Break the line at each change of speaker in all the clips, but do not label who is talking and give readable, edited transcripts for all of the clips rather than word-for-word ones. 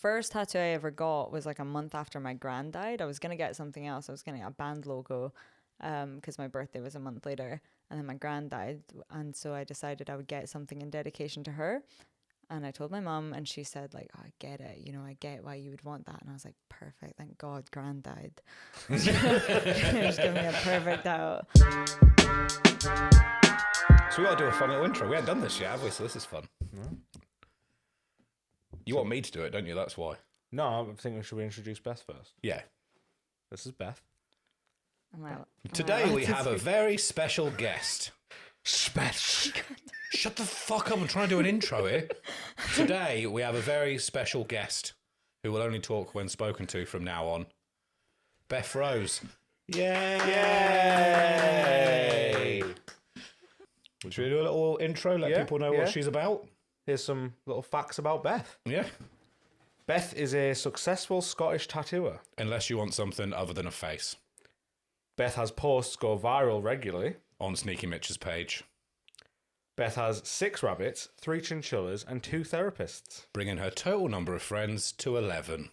first tattoo I ever got was like a month after my gran died. I was going to get something else. I was going to get a band logo because my birthday was a month later. And then my gran died. And so I decided I would get something in dedication to her. And I told my mum, and she said, like, oh, I get it. You know, I get why you would want that. And I was like, perfect. Thank God gran died. Just give me a perfect out.
So we got to do a fun little intro. We haven't done this yet, have we? So this is fun.
No.
You want me to do it, don't you? That's why.
No, I'm thinking, should we introduce Beth first?
Yeah.
This is Beth.
Today we have a very special guest.
Special.
Shut the fuck up, I'm trying to do an intro here. Today we have a very special guest who will only talk when spoken to from now on. Beth Rose.
Yay!
Should we do a little intro, let people know what she's about?
Here's some little facts about Beth.
Yeah.
Beth is a successful Scottish tattooer.
Unless you want something other than a face.
Beth has posts go viral regularly.
On Sneaky Mitch's page.
Beth has 6 rabbits, 3 chinchillas, and 2 therapists.
Bringing her total number of friends to 11.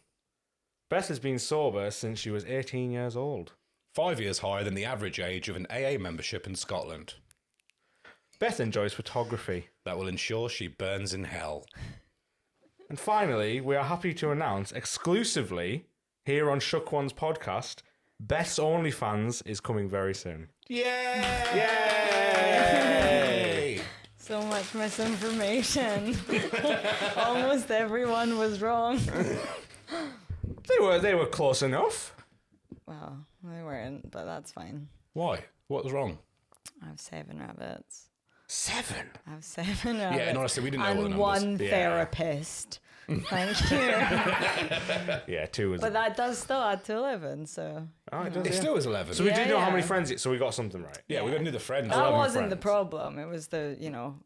Beth has been sober since she was 18 years old.
5 years higher than the average age of an AA membership in Scotland.
Beth enjoys photography.
That will ensure she burns in hell.
And finally, we are happy to announce exclusively here on Shook One's podcast, Beth's OnlyFans is coming very soon.
Yay!
Yay!
So much misinformation. Almost everyone was wrong.
They were close enough.
Well, they weren't, but that's fine.
Why? What was wrong?
I have 7 rabbits.
7?
I have 7 rabbits.
Yeah, and honestly, we didn't know what the
and
numbers.
one therapist. Thank you.
Yeah, 2 was.
But that does still add to 11, so.
Oh, it
It
does,
still was 11.
So we did know how many
yeah.
friends so we got something right.
Yeah, we're going to do the friends.
That
11
wasn't the
friends.
problem. It was the,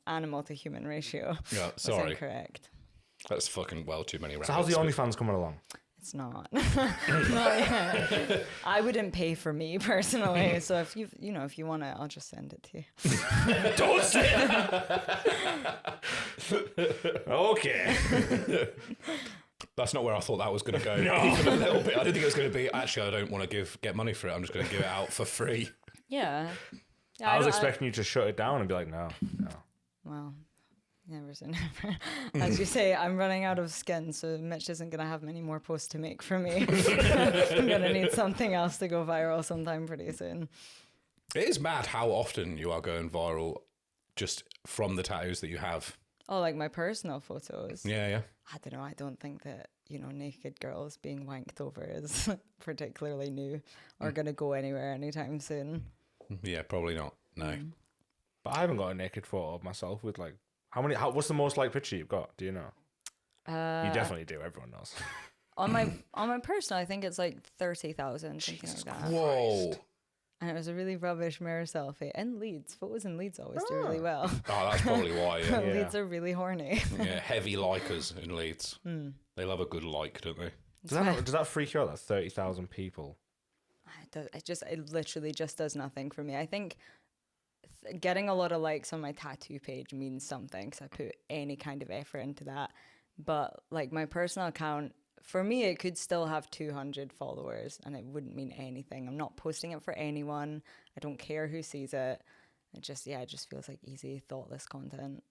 animal to human ratio.
Yeah,
Was
sorry.
incorrect.
That's fucking well too many rabbits.
So how's the OnlyFans coming along?
It's not. Not yet. I wouldn't pay for me personally. So if you want it, I'll just send it to you.
Don't say it!
Okay.
That's not where I thought that was going to go. Even a little bit. I didn't think it was going to be, actually, I don't want to get money for it. I'm just going to give it out for free.
Yeah.
I was expecting you to shut it down and be like, no.
Well, never say never. As you say, I'm running out of skin, so Mitch isn't going to have many more posts to make for me. I'm going to need something else to go viral sometime pretty soon.
It is mad how often you are going viral just from the tattoos that you have.
Oh, like my personal photos.
Yeah.
I don't know. I don't think that, naked girls being wanked over is particularly new or going to go anywhere anytime soon.
Yeah, probably not. No.
But I haven't got a naked photo of myself with like what's the most like picture you've got? Do you know? You definitely do. Everyone knows.
On my personal, I think it's like 30,000, something like that.
Whoa.
And it was a really rubbish mirror selfie. And Leeds. Photos in Leeds always do really well.
Oh, that's probably why, yeah.
Leeds are really horny.
Yeah, heavy likers in Leeds. They love a good like, don't they?
Does that freak you out that 30,000 people?
It literally just does nothing for me. I think getting a lot of likes on my tattoo page means something because I put any kind of effort into that. But like my personal account, for me, it could still have 200 followers and it wouldn't mean anything. I'm not posting it for anyone. I don't care who sees it. It just feels like easy, thoughtless content.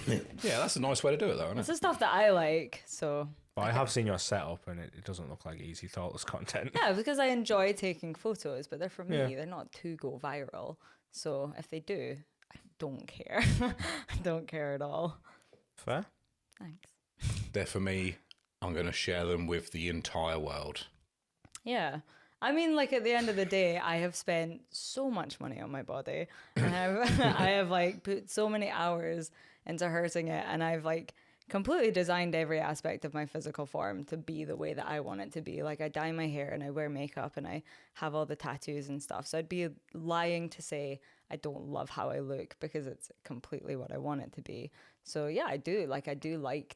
Yeah, that's a nice way to do it, though, isn't
It's
it?
the stuff that I like, so.
But I have seen your setup and it doesn't look like easy, thoughtless content.
Yeah, because I enjoy taking photos, but they're for me.
Yeah.
They're not to go viral. So if they do, I don't care. I don't care at all.
Fair.
Thanks.
They're for me. I'm going to share them with the entire world.
Yeah. I mean, like at the end of the day, I have spent so much money on my body and I have like put so many hours into hurting it. And I've like completely designed every aspect of my physical form to be the way that I want it to be. Like I dye my hair and I wear makeup and I have all the tattoos and stuff. So I'd be lying to say I don't love how I look because it's completely what I want it to be. So yeah, I do like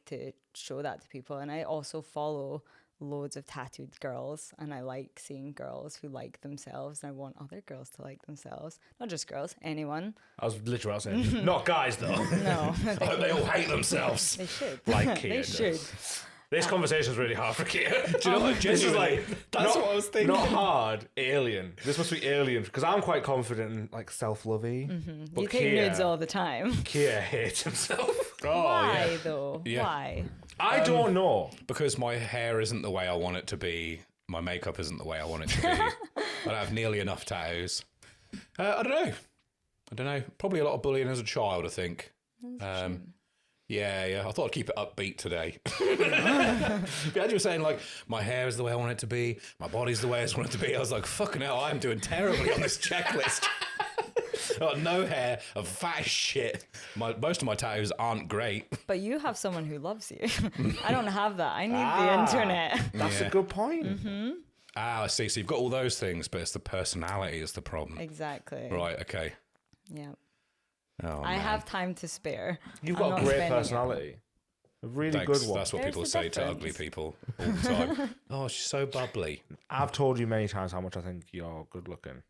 to show that to people. And I also follow loads of tattooed girls and I like seeing girls who like themselves and I want other girls to like themselves. Not just girls, anyone.
I was literally about saying, not guys though.
No.
I hope they all hate themselves.
They should.
Like Kier
They
does.
should.
This conversation is really hard for Kier.
Do you know what?
This is like
That's what I was thinking.
Not hard, alien. This must be alien because I'm quite confident and like self-lovey. But
You take nudes all the time.
Kier hates himself.
Why though?
Yeah.
Why?
I don't know.
Because my hair isn't the way I want it to be. My makeup isn't the way I want it to be. I don't have nearly enough tattoos. I don't know. Probably a lot of bullying as a child, I think. Yeah. I thought I'd keep it upbeat today. As you were saying, like, my hair is the way I want it to be. My body's the way I want it to be. I was like, fucking hell, I'm doing terribly on this checklist. I've got no hair, I'm fat as shit. Most of my tattoos aren't great.
But you have someone who loves you. I don't have that. I need the internet.
That's a good point.
I see. So you've got all those things, but it's the personality is the problem.
Exactly.
Right, okay.
Yeah.
Oh,
I
man.
have time to spare.
You've
I'm
got
not
a great
spending it.
personality. A really
Thanks.
good one.
That's what
There's
people
the
say to
difference.
ugly people all the time. Oh, she's so bubbly.
I've told you many times how much I think you're good looking.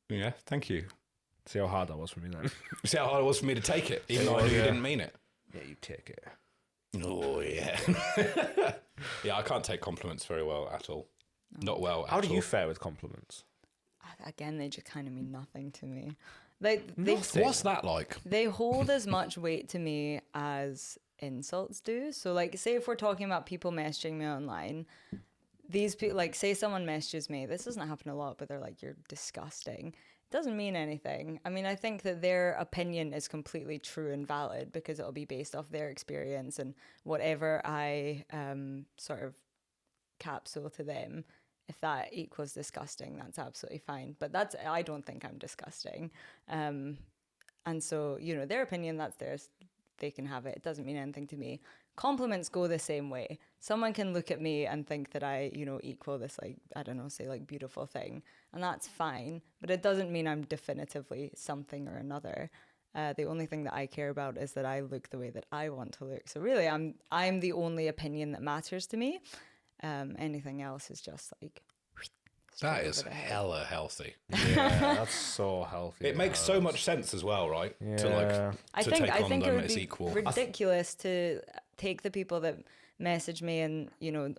Yeah, thank you.
See how hard that was for me then?
See how hard it was for me to take it, even though I knew you didn't mean it.
Yeah, you take it.
Oh, yeah. Yeah, I can't take compliments very well at all. Not well at all.
How do you fare with compliments?
Again, they just kind of mean nothing to me. They
What's that like?
they hold as much weight to me as insults do. So, like, say if we're talking about people messaging me online, these people, like, say someone messages me. This doesn't happen a lot, but they're like, "You're disgusting." It doesn't mean anything. I mean, I think that their opinion is completely true and valid because it'll be based off their experience and whatever I sort of capsule to them. If that equals disgusting, that's absolutely fine. But I don't think I'm disgusting. And so, their opinion, that's theirs. They can have it. It doesn't mean anything to me. Compliments go the same way. Someone can look at me and think that I, equal this, like, I don't know, say like beautiful thing. And that's fine. But it doesn't mean I'm definitively something or another. The only thing that I care about is that I look the way that I want to look. So really, I'm the only opinion that matters to me. Anything else is just like
That is hella healthy.
Yeah, that's so healthy.
It makes so much sense as well, right?
Yeah.
To
I
take
think
on
it
them
would
as
be
equal.
ridiculous to take the people that message me and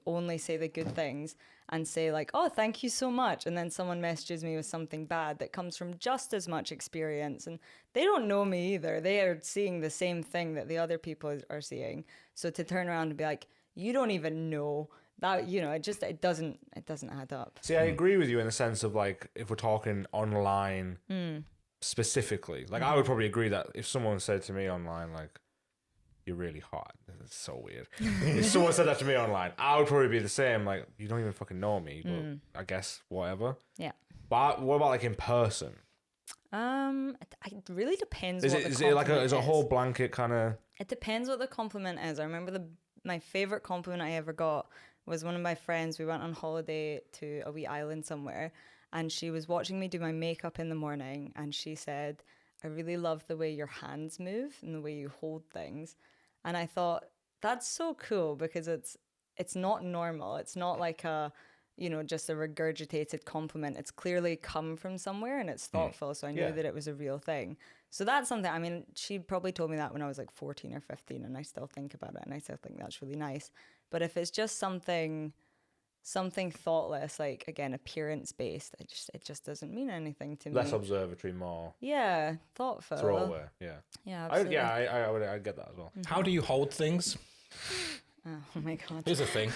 only say the good things and say like, "Oh, thank you so much," and then someone messages me with something bad that comes from just as much experience, and they don't know me either. They are seeing the same thing that the other people are seeing. So to turn around and be like, "You don't even know." That it doesn't add up.
See, I agree with you in the sense of like if we're talking online specifically, like I would probably agree that if someone said to me online like "You're really hot," it's so weird. If someone said that to me online, I would probably be the same. Like, you don't even fucking know me, but I guess whatever.
Yeah.
But what about like in person?
It really depends.
Is
what
it
the compliment
is it a whole blanket kind of?
It depends what the compliment is. I remember my favorite compliment I ever got was one of my friends. We went on holiday to a wee island somewhere, and she was watching me do my makeup in the morning, and she said, "I really love the way your hands move and the way you hold things." And I thought, that's so cool because it's not normal. It's not like a just a regurgitated compliment. It's clearly come from somewhere and it's thoughtful. So I knew that it was a real thing. So that's something, I mean, she probably told me that when I was like 14 or 15 and I still think about it and I still think that's really nice. But if it's just something thoughtless, like again, appearance based, it just doesn't mean anything to me.
Less observatory, more
thoughtful.
throwaway. Yeah.
Absolutely.
I get that as well.
How do you hold things?
Oh my God.
Here's the thing.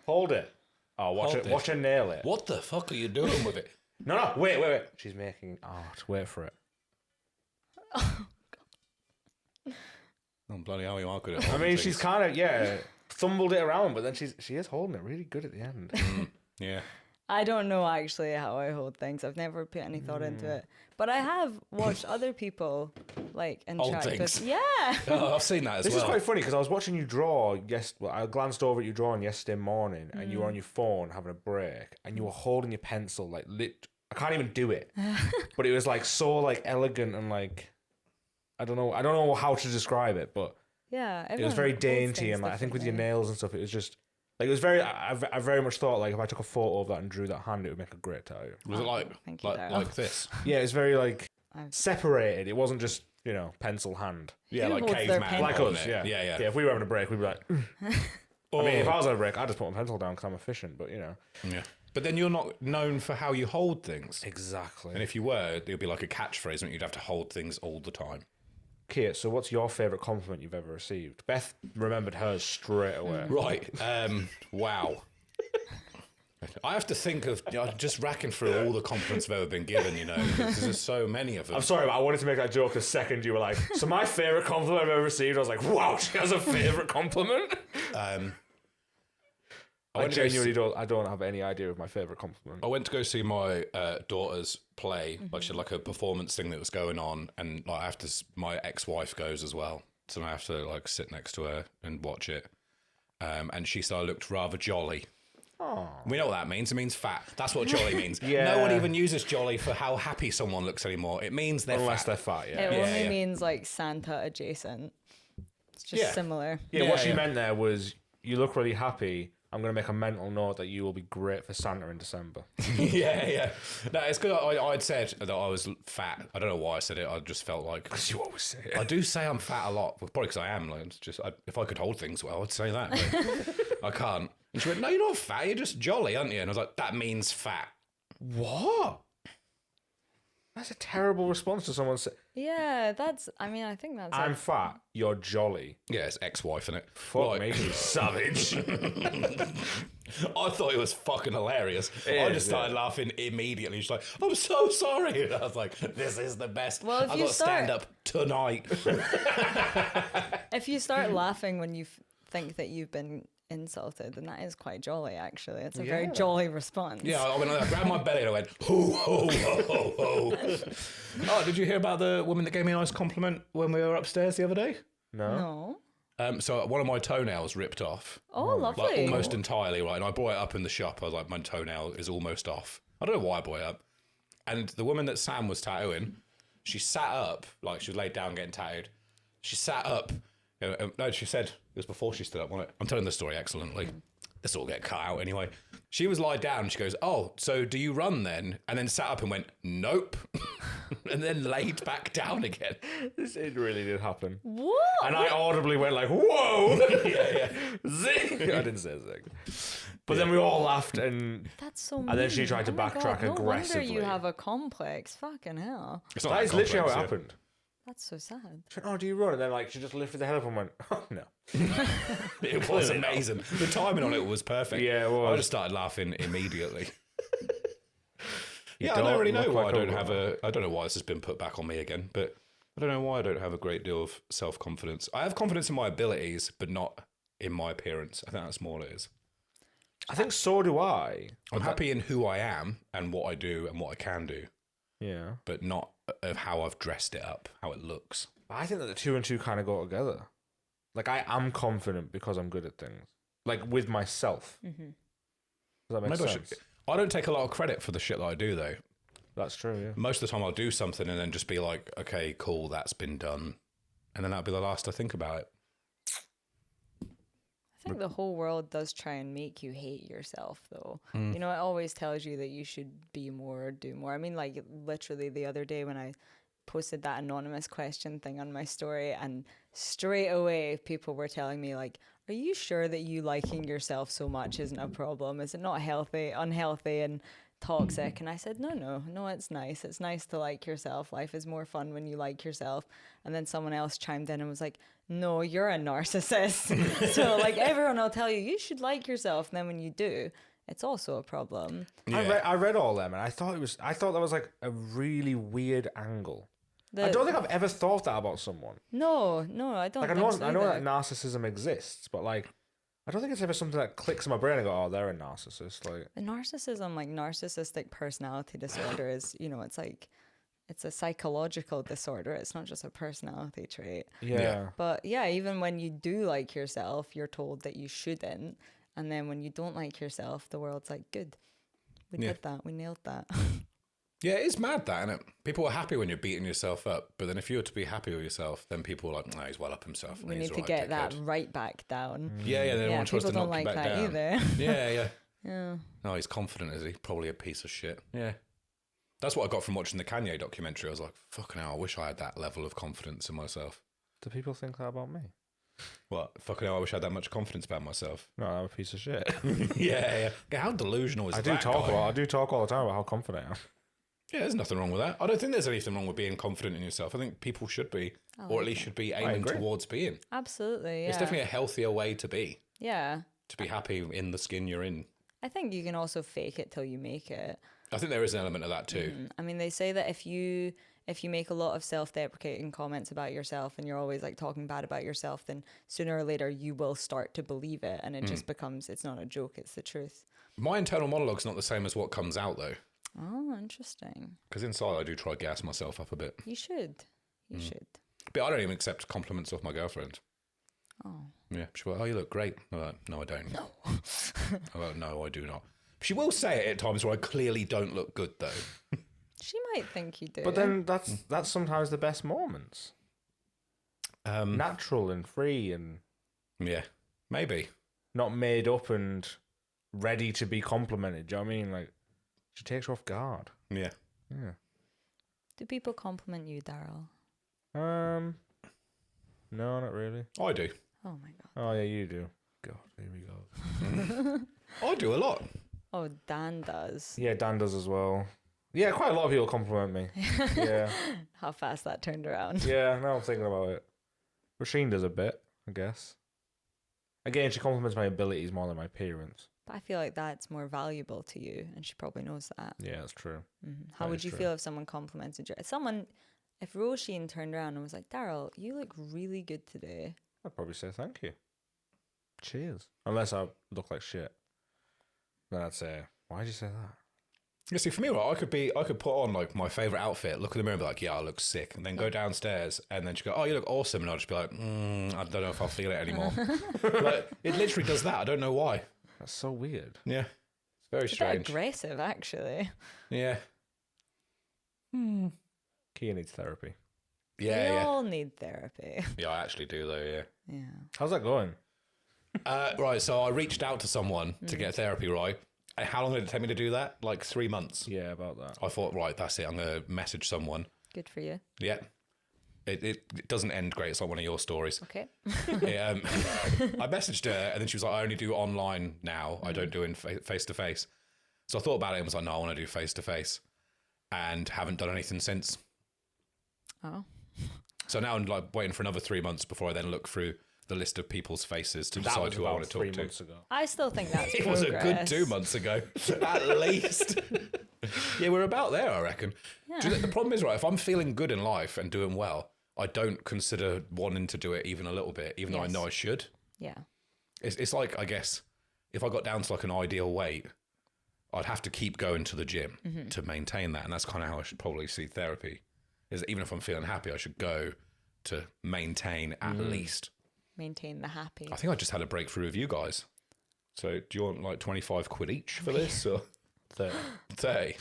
Hold it. Oh, watch her nail it.
What the fuck are you doing with it?
No, wait. She's making art. Wait for it.
Oh, bloody hell, you are good at
I
holding
mean,
things.
she's kind of thumbled it around, but then she is holding it really good at the end.
Yeah.
I don't know actually how I hold things. I've never put any thought into it. But I have watched other people like interact with.
things.
Yeah.
Oh, I've seen that as
This
well.
is quite funny because I was watching you draw. I glanced over at you drawing yesterday morning, and you were on your phone having a break, and you were holding your pencil like lit. I can't even do it, but it was like so like elegant and like I don't know how to describe it, but
Yeah.
it was very dainty and like I think with your nails and stuff, it was just like it was very. I very much thought like if I took a photo of that and drew that hand, it would make a great tattoo.
Was it
Thank you, Daryl.
like this?
Yeah, it's very like separated. It wasn't just pencil hand.
Yeah,
Who
like
holds their
caveman.
pen?
Like
holding
us,
it.
yeah.
Yeah.
If we were having a break, we'd be like, I mean, if I was on a break, I'd just put my pencil down because I'm efficient, but
Yeah. But then you're not known for how you hold things.
Exactly.
And if you were, it would be like a catchphrase, and you'd have to hold things all the time.
Kier, so what's your favourite compliment you've ever received? Beth remembered hers straight away.
Right. Wow. I have to think of just racking through all the compliments I've ever been given, because there's so many of them.
I'm sorry, but I wanted to make that joke the second you were like, so my favourite compliment I've ever received, I was like, wow, she has a favourite compliment? I genuinely don't have any idea of my favourite compliment.
I went to go see my daughter's play. Like, she had like a performance thing that was going on, and like my ex-wife goes as well, so I have to like sit next to her and watch it. And she said I looked rather jolly.
Aww.
We know what that means. It means fat. That's what jolly means.
Yeah.
No one even uses jolly for how happy someone looks anymore. It means they're
Unless
fat.
they're fat, yeah.
It only means like Santa adjacent. It's just similar.
Yeah, what she meant there was, you look really happy. I'm going to make a mental note that you will be great for Santa in December.
Yeah. No, it's good. I'd said that I was fat. I don't know why I said it. I just felt like...
Because you always say it.
I do say I'm fat a lot. Well, probably because I am. Like, it's just if I could hold things well, I'd say that. But I can't. And she went, no, you're not fat. You're just jolly, aren't you? And I was like, that means fat.
What? That's a terrible response to someone saying,
Yeah, I think that's
I'm fat, you're jolly.
Yeah, it's ex-wife, innit?
Fuck me, you savage.
I thought it was fucking hilarious. I just started laughing immediately. She's like, I'm so sorry. And I was like, this is the best.
Well, if
I've
you
got to stand up tonight.
If you start laughing when you think that you've been insulted, then that is quite jolly, actually. It's a very jolly response.
Yeah, I grabbed my belly and I went, ho, ho, ho, ho, ho. Oh, did you hear about the woman that gave me a nice compliment when we were upstairs the other day?
No.
So one of my toenails ripped off.
Oh, lovely.
Like almost entirely, right? And I brought it up in the shop. I was like, my toenail is almost off. I don't know why I brought it up. And the woman that Sam was tattooing, she sat up, like she was laid down getting tattooed. She sat up. No, she said, it was before she stood up, wasn't it? I'm telling the story excellently. This will get cut out anyway. She was lied down. She goes, oh, so do you run then? And then sat up and went, nope. And then laid back down again.
It really did happen.
What?
And I audibly went like, whoa!
Yeah.
Zing! I didn't say zing. But then we all laughed and...
That's so mean.
And then she tried to
Oh my
backtrack
God,
aggressively.
No wonder you have a complex. Fucking hell.
It's not
That is literally how it
complex,
happened.
That's so sad.
She went, oh, do you run? And then like she just lifted the head up and went, oh, no.
It was amazing. The timing on it was perfect.
Yeah, it was.
I just started laughing immediately.
You
I don't really know
look
why
like
I don't have I don't know why this has been put back on me again, but I don't know why I don't have a great deal of self-confidence. I have confidence in my abilities, but not in my appearance. I think that's more what it is.
I think so do I.
I'm happy in who I am and what I do and what I can do,
Yeah.
but not of how I've dressed it up, how it looks.
I think that the two and two kind of go together. Like, I am confident because I'm good at things. Like, with myself.
Mm-hmm.
Does that make
Maybe
sense?
I don't take a lot of credit for the shit that I do, though.
That's true, yeah.
Most of the time I'll do something and then just be like, okay, cool, that's been done. And then that'll be the last I think about it.
I think the whole world does try and make you hate yourself, though. You know, it always tells you that you should be more or do more. I mean, like, literally the other day when I posted that anonymous question thing on my story, and straight away people were telling me, like, are you sure that you liking yourself so much isn't a problem? Is it not unhealthy and toxic? And I said, no, it's nice. It's nice to like yourself. Life is more fun when you like yourself. And then someone else chimed in and was like, no, you're a narcissist. So like everyone will tell you, you should like yourself. And then when you do, it's also a problem.
Yeah.
I read all them and I thought that was like a really weird angle. I don't think I've ever thought that about someone.
No, I don't
Like, I
think so
know
either.
that narcissism exists, but like, I don't think it's ever something that clicks in my brain and go, oh, they're a narcissist. Like,
The narcissism, like narcissistic personality disorder is, you know, it's like, it's a psychological disorder. It's not just a personality trait.
yeah.
But yeah, even when you do like yourself, you're told that you shouldn't. And then when you don't like yourself, the world's like, good. We did that. We nailed that.
Yeah, it is mad that, isn't it? People are happy when you're beating yourself up, but then if you were to be happy with yourself, then people are like, no, he's well up himself.
We
he's
need to
all
get
right,
that
dickhead."
right back down.
Yeah, they don't
Yeah,
want to
people
to
don't
knock you
like
back
that
down.
either.
Yeah.
Yeah.
No, he's confident, is he? Probably a piece of shit. Yeah. That's what I got from watching the Kanye documentary. I was like, fucking hell, I wish I had that level of confidence in myself.
Do people think that about me?
What? Fucking hell, I wish I had that much confidence about myself.
No, I'm a piece of shit.
Yeah. How delusional is
I
that guy?
do talk all the time about how confident I am.
Yeah, there's nothing wrong with that. I don't think there's anything wrong with being confident in yourself. I think people should be, or at least should be aiming
agree.
towards being.
Absolutely, yeah.
It's definitely a healthier way to be
to
be happy in the skin you're in.
I think you can also fake it till you make it.
I think there is an element of that too.
I mean, they say that if you make a lot of self-deprecating comments about yourself and you're always like talking bad about yourself, then sooner or later you will start to believe it, and it just becomes, it's not a joke, it's the truth.
My internal monologue's not the same as what comes out though.
Oh, interesting.
Because inside I do try to gas myself up a bit.
You should. You should.
But I don't even accept compliments off my girlfriend.
Oh.
Yeah, she's like, oh, you look great. I'm like, no, I don't. No. I'm like, no, I do not. She will say it at times where I clearly don't look good though.
She might think you do.
But then that's sometimes the best moments. Natural and free and
Yeah, maybe.
not made up and ready to be complimented. Do you know what I mean? Like, she takes her off guard.
Yeah.
Yeah.
Do people compliment you, Daryl?
No, not really.
I do.
Oh my god.
Oh yeah, you do. God, here we go.
I do a lot.
Oh, Dan does.
Yeah, Dan does as well. Yeah, quite a lot of people compliment me. Yeah.
How fast that turned around.
Yeah, now I'm thinking about it. Rasheen does a bit, I guess. Again, she compliments my abilities more than my appearance.
But I feel like that's more valuable to you, and she probably knows that.
Yeah, that's true.
How would you feel if someone complimented you? If Roisin turned around and was like, Daryl, you look really good today.
I'd probably say thank you. Cheers. Unless I look like shit. Then I'd say, why'd you say that?
You see, for me, right, I could put on like my favourite outfit, look in the mirror and be like, yeah, I look sick. And then go downstairs and then she'd go, oh, you look awesome. And I'll just be like, I don't know if I'll feel it anymore. But it literally does that. I don't know why.
That's so weird.
Yeah. It's very
It's a bit
strange.
aggressive, actually.
Yeah.
Kier needs therapy.
Yeah,
We
yeah.
all need therapy.
Yeah, I actually do though, yeah.
Yeah.
How's that going?
Right, so I reached out to someone to get therapy, right? And how long did it take me to do that? Like 3 months.
Yeah, about that.
I thought, right, that's it. I'm going to message someone.
Good for you.
Yeah. It doesn't end great. It's like one of your stories.
Okay.
Yeah, I messaged her and then she was like, I only do online now. I don't do in face to face. So I thought about it and was like, no, I want to do face to face. And haven't done anything since.
Oh.
So now I'm like waiting for another 3 months before I then look through the list of people's faces to
That
decide
was
who I
about
want to talk
3
to.
months ago.
I still think that's
It was a good
progress.
2 months ago, at least. Yeah, we're about there, I reckon. Do you know, the problem is, right, if I'm feeling good in life and doing well, I don't consider wanting to do it even a little bit, even though I
Yes.
know I should.
Yeah.
It's like, I guess, if I got down to like an ideal weight, I'd have to keep going to the gym to maintain that. And that's kind of how I should probably see therapy, is that even if I'm feeling happy, I should go to maintain at least.
Maintain the happy.
I think I just had a breakthrough with you guys. So do you want like 25 quid each for this? Or
30.
30?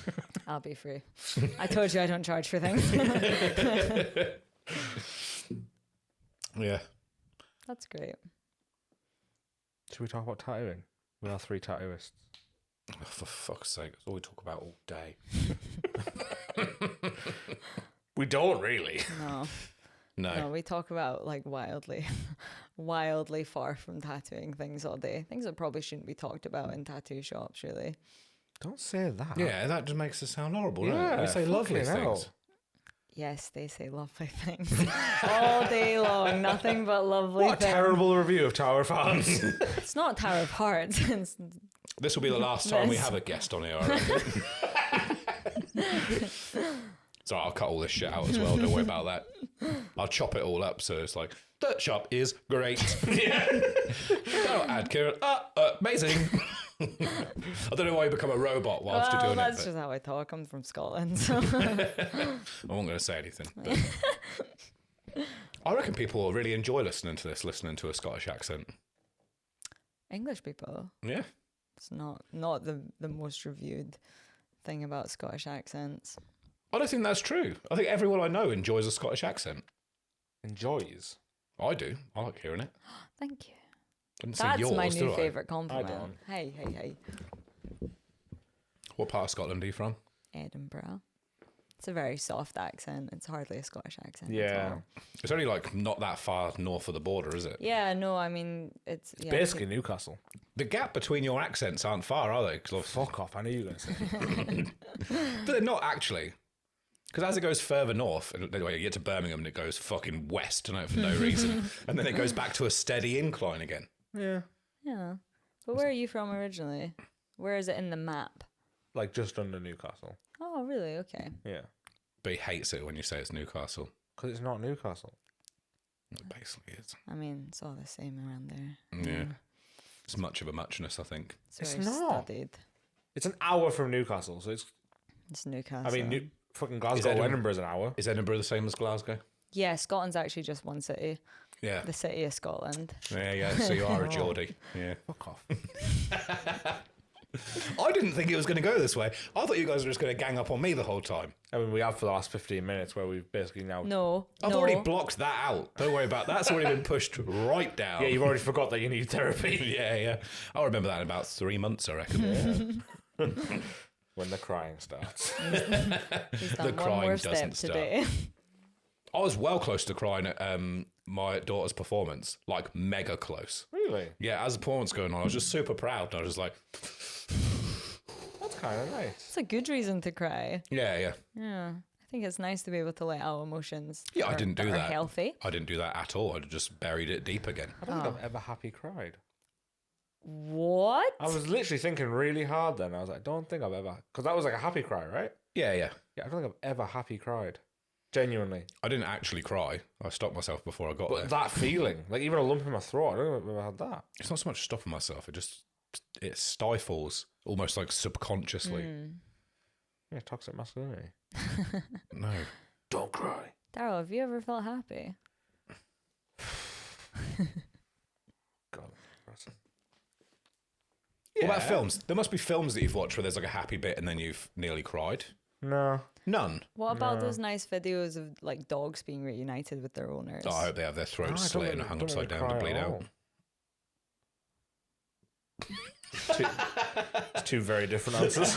I'll be free. I told you I don't charge for things.
Yeah.
That's great.
Should we talk about tattooing? With our 3 tattooists.
Oh, for fuck's sake, that's all we talk about all day.
We don't really.
No.
No.
No, we talk about like wildly far from tattooing things all day. Things that probably shouldn't be talked about in tattoo shops, really.
Don't say that.
Yeah, that just makes it sound horrible, doesn't it?
Yeah,
We say lovely
fucking hell.
things.
Yes, they say lovely things all day long. Nothing but lovely
What a
things.
terrible review of Tower Fans.
It's not Tower of Hearts. It's
This will be the last time we have a guest on here, I reckon. So I'll cut all this shit out as well. Don't worry about that. I'll chop it all up so it's like, that chop is great. Yeah. Don't add Kieran. Amazing. I don't know why you become a robot whilst you're doing
that's
it.
just how I talk. I'm from Scotland. So.
I wasn't going to say anything. But I reckon people will really enjoy listening to this, listening to a Scottish accent.
English people.
Yeah.
It's not the most reviewed thing about Scottish accents.
I don't think that's true. I think everyone I know enjoys a Scottish accent.
Enjoys.
I do. I like hearing it.
Thank you.
I didn't say
That's
yours,
my
did
new
I?
favourite compliment.
don't.
Hey.
What part of Scotland are you from?
Edinburgh. It's a very soft accent. It's hardly a Scottish accent. At
Yeah.
all.
It's only like not that far north of the border, is it?
Yeah, no, I mean, it's yeah,
Basically Newcastle.
The gap between your accents aren't far, are they? 'Cause obviously-
Fuck off. I knew you were going to say.
but they're not actually. Because as it goes further north, and anyway, you get to Birmingham and it goes fucking west for no reason. And then it goes back to a steady incline again.
Yeah.
Yeah. But where are you from originally? Where is it in the map?
Like just under Newcastle.
Oh, really? Okay.
Yeah.
But he hates it when you say it's Newcastle.
Because it's not Newcastle.
It basically is.
I mean, it's all the same around there.
Yeah. It's much of a muchness, I think.
It's
very
not.
studied.
It's an hour from Newcastle, so it's.
It's Newcastle.
I mean, fucking Glasgow,
Edinburgh-
Edinburgh's an hour.
Is Edinburgh the same as Glasgow?
yeah, Scotland's actually just one city.
Yeah.
The city of Scotland.
Yeah. So you are a Geordie. Yeah.
Fuck off.
I didn't think it was going to go this way. I thought you guys were just going to gang up on me the whole time.
I mean, we have for the last 15 minutes where we've basically now.
No.
I've
no.
already blocked that out. Don't worry about that. That's already been pushed right down.
Yeah, you've already forgot that you need therapy.
yeah. I'll remember that in about 3 months, I reckon.
When the crying starts.
He's done
The
one
crying
more
doesn't
step
stop.
today.
I was well close to crying at my daughter's performance, like mega close.
Really?
Yeah, as the performance going on, I was just super proud. I was just like,
That's kind of nice.
It's a good reason to cry.
yeah.
Yeah. I think it's nice to be able to let out emotions.
Yeah, I didn't do
Are
that.
healthy.
I didn't do that at all. I just buried it deep again.
I don't think I've ever happy cried.
What?
I was literally thinking really hard then. I was like, I don't think I've ever. Because that was like a happy cry, right?
Yeah.
Yeah, I don't think I've ever happy cried. Genuinely.
I didn't actually cry. I stopped myself before I got
But
there.
that feeling, like even a lump in my throat, I don't think I've ever had that.
It's not so much stopping myself. It stifles almost like subconsciously.
Yeah, toxic masculinity.
No. Don't cry.
Daryl, have you ever felt happy?
God, depressing.
What about films? There must be films that you've watched where there's like a happy bit and then you've nearly cried.
No.
None.
What about those nice videos of like dogs being reunited with their owners?
Oh, I hope they have their
No, I
throats
don't
slit
really-
and hung
don't really
upside down to
cry
bleed
at
out.
all. It's two very different answers.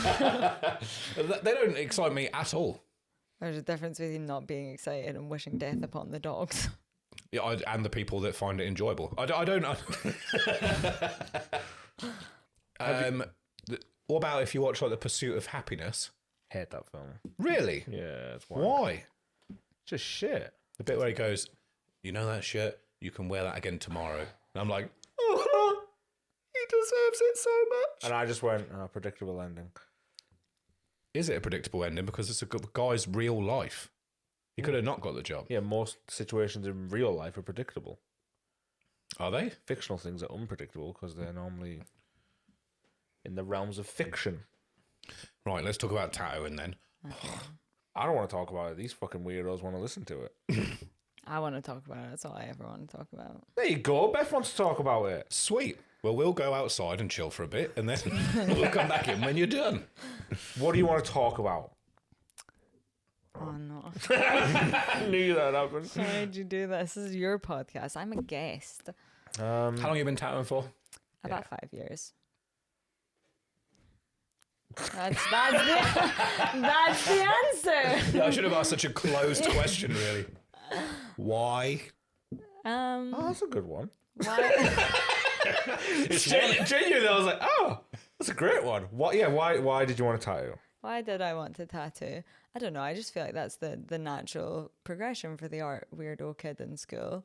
They don't excite me at all.
There's a difference between not being excited and wishing death upon the dogs.
Yeah, and the people that find it enjoyable. I don't know. What about if you watch like The Pursuit of Happiness?
Hate that film.
Really?
Yeah, it's wild.
Why?
Just shit.
The bit where he goes, you know that shirt? You can wear that again tomorrow. And I'm like, oh, he deserves it so much.
And I just went, predictable ending.
Is it a predictable ending? Because it's a guy's real life. He could have not got the job.
Yeah, most situations in real life are predictable.
Are they?
Fictional things are unpredictable because they're normally in the realms of fiction.
Right, let's talk about tattooing then.
I don't want to talk about it. These fucking weirdos want to listen to it.
I want to talk about it. That's all I ever want to talk about.
There you go. Beth wants to talk about it.
Sweet. Well, we'll go outside and chill for a bit and then we'll come back in when you're done.
What do you want to talk about?
Oh no.
I knew that happened.
Why did you do this? This is your podcast. I'm a guest.
How long have you been tattooing for?
About 5 years. That's the answer.
Yeah, I should have asked such a closed question, really. Why?
Oh, that's a good one.
Why?
Genuinely, I was like, oh, that's a great one. What? Yeah, why did you want to tattoo?
Why did I want to tattoo? I don't know. I just feel like that's the natural progression for the art weirdo kid in school.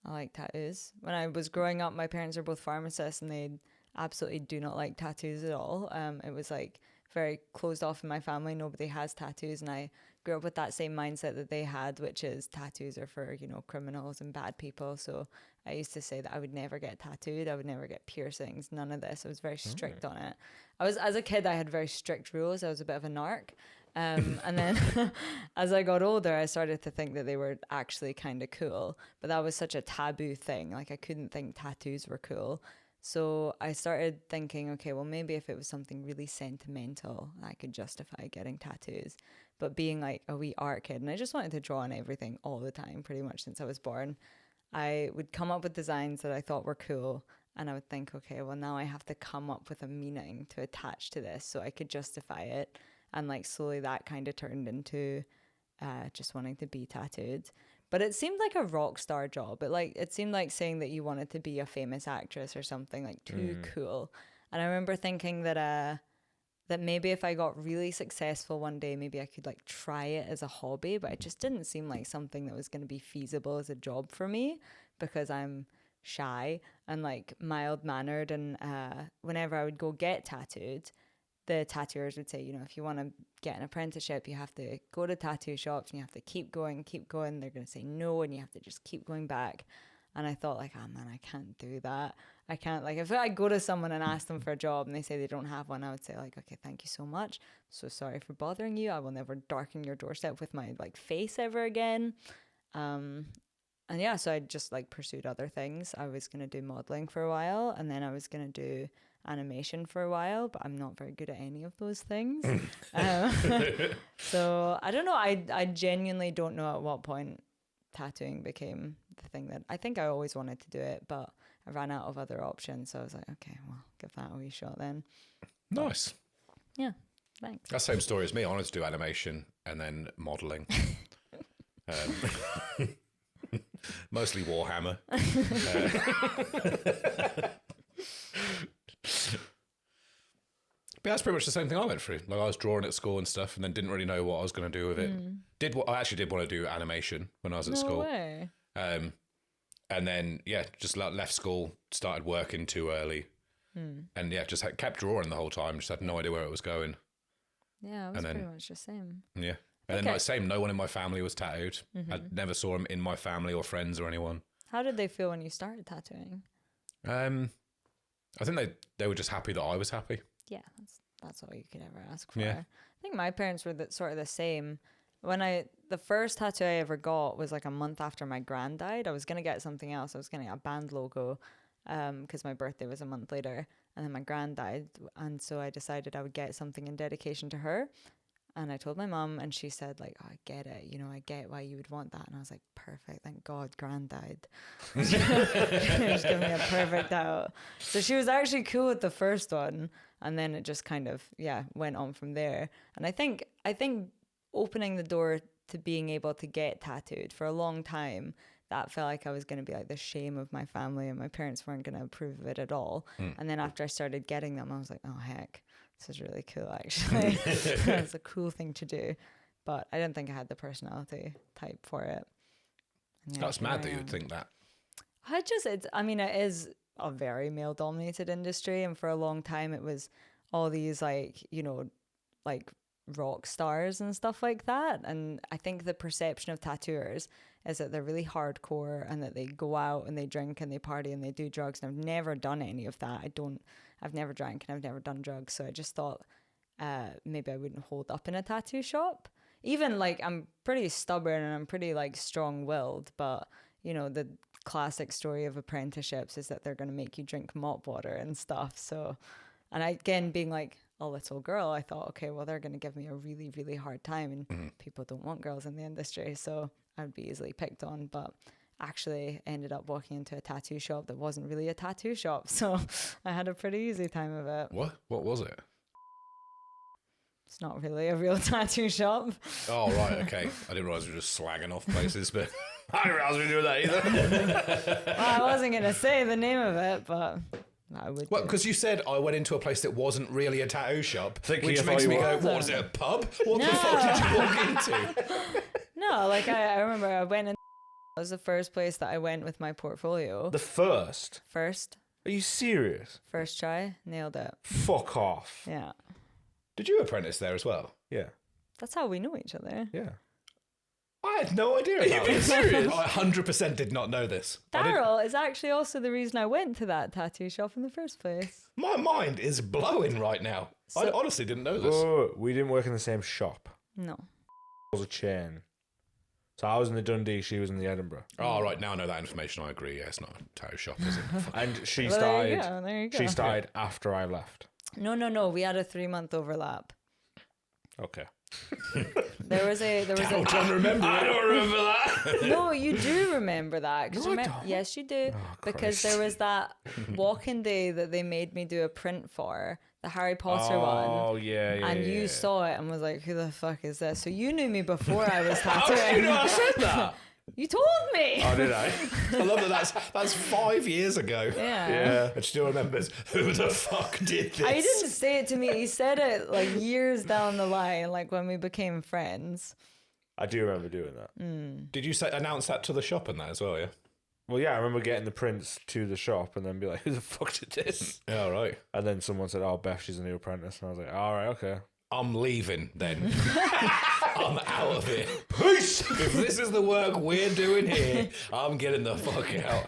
I like tattoos. When I was growing up, my parents are both pharmacists and they absolutely do not like tattoos at all. It was like very closed off in my family. Nobody has tattoos, and I grew up with that same mindset that they had, which is tattoos are for, criminals and bad people. So I used to say that I would never get tattooed. I would never get piercings, none of this. I was very strict on it. As a kid, I had very strict rules. I was a bit of a narc. And then as I got older, I started to think that they were actually kind of cool. But that was such a taboo thing. Like, I couldn't think tattoos were cool. So I started thinking, okay, well, maybe if it was something really sentimental, I could justify getting tattoos. But being like a wee art kid, and I just wanted to draw on everything all the time, pretty much since I was born, I would come up with designs that I thought were cool. And I would think, okay, well, now I have to come up with a meaning to attach to this so I could justify it. And like slowly that kind of turned into just wanting to be tattooed. But it seemed like a rock star job. It seemed like saying that you wanted to be a famous actress or something, like too cool. And I remember thinking that that maybe if I got really successful one day, maybe I could like try it as a hobby, but it just didn't seem like something that was going to be feasible as a job for me because I'm shy and like mild mannered. And whenever I would go get tattooed, the tattooers would say, you know, if you want to get an apprenticeship, you have to go to tattoo shops and you have to keep going. They're going to say no, and you have to just keep going back. And I thought like, oh man, I can't do that. I can't, like, if I go to someone and ask them for a job and they say they don't have one, I would say like, okay, thank you so much. So sorry for bothering you. I will never darken your doorstep with my like face ever again. And yeah, so I just like pursued other things. I was going to do modeling for a while, and then I was going to do animation for a while, but I'm not very good at any of those things. So I don't know. I genuinely don't know at what point tattooing became the thing that I think I always wanted to do it, but I ran out of other options. So I was like, okay, well, give that a wee shot then.
Nice.
Yeah, thanks.
That's the same story as me. I wanted to do animation and then modelling. Mostly Warhammer. But that's pretty much the same thing I went through. Like I was drawing at school and stuff, and then didn't really know what I was going to do with it. I actually did want to do animation when I was at school.
Way.
And then just left school, started working too early, and just kept drawing the whole time. Just had no idea where it was going.
Yeah, it was pretty much the same.
Yeah, and then same. No one in my family was tattooed. I never saw them in my family or friends or anyone.
How did they feel when you started tattooing?
I think they were just happy that I was happy.
Yeah, that's all you could ever ask for.
Yeah.
I think my parents were sort of the same. The first tattoo I ever got was like a month after my gran died. I was going to get something else. I was going to get a band logo because my birthday was a month later, and then my gran died. And so I decided I would get something in dedication to her. And I told my mum, and she said like, oh, I get it. You know, I get why you would want that. And I was like, perfect. Thank God gran died. Just give me a perfect out. So she was actually cool with the first one. And then it just kind of, went on from there. And I think opening the door to being able to get tattooed for a long time, that felt like I was going to be like the shame of my family, and my parents weren't going to approve of it at all. And then after I started getting them, I was like, oh heck, this is really cool actually. It's a cool thing to do. But I didn't think I had the personality type for it.
That's mad that you would think that.
It is a very male dominated industry, and for a long time it was all these like, you know, like rock stars and stuff like that. And I think the perception of tattooers is that they're really hardcore and that they go out and they drink and they party and they do drugs, and I've never done any of that. I've never drank and I've never done drugs, so I just thought maybe I wouldn't hold up in a tattoo shop. Even like I'm pretty stubborn and I'm pretty like strong-willed, but you know, the classic story of apprenticeships is that they're going to make you drink mop water and stuff. So, and I, again, being like a little girl, I thought, okay, well, they're going to give me a really, really hard time, and people don't want girls in the industry, so I would be easily picked on. But actually ended up walking into a tattoo shop that wasn't really a tattoo shop, so I had a pretty easy time of it.
What was it?
It's not really a real tattoo shop.
Oh, right, okay. I didn't realise we were just slagging off places, but I didn't realise we were doing that either.
Well, I wasn't going to say the name of it, but I would.
Well, because you said I went into a place that wasn't really a tattoo shop, which
I
makes
thought
me
you
go,
were.
what was it, a pub? What the fuck did you walk into?
No, like I remember I went in. It was the first place that I went with my portfolio.
The first?
First
Are you serious?
try, nailed it.
Fuck off.
Yeah.
Did you apprentice there as well?
Yeah.
That's how we know each other.
Yeah.
I had no idea about this. Serious? I 100% did not know this.
Daryl is actually also the reason I went to that tattoo shop in the first place.
My mind is blowing right now. I honestly didn't know this.
Oh, we didn't work in the same shop.
No.
It was a chain. So I was in the Dundee, she was in the Edinburgh.
Oh, right, now I know that information. I agree. Yeah, it's not a tattoo shop, is it?
And she
Well,
started.
there you go.
She started after I left.
No. We had a 3-month overlap.
Okay.
There was a
Don't remember.
I don't remember that.
no, you do remember that. 'Cause
No, I don't.
Yes, you do. Because
Christ.
there was that walking day that they made me do a print for, the Harry Potter one.
Oh, yeah.
And you saw it and was like, who the fuck is this? So you knew me before I was
How
tattooing.
did you know I said that?
You told me.
Oh, did I?
I love that. That's 5 years ago.
Yeah.
And still remembers who the fuck did this.
He didn't say it to me. He said it like years down the line, like when we became friends.
I do remember doing that.
Did you announce that to the shop and that as well? Yeah.
Well, yeah, I remember getting the prints to the shop and then be like, who the fuck did this?
Yeah, right.
And then someone said, oh, Beth, she's a new apprentice. And I was like, all right, okay.
I'm leaving then. I'm out of it.
Peace!
If this is the work we're doing here, I'm getting the fuck out.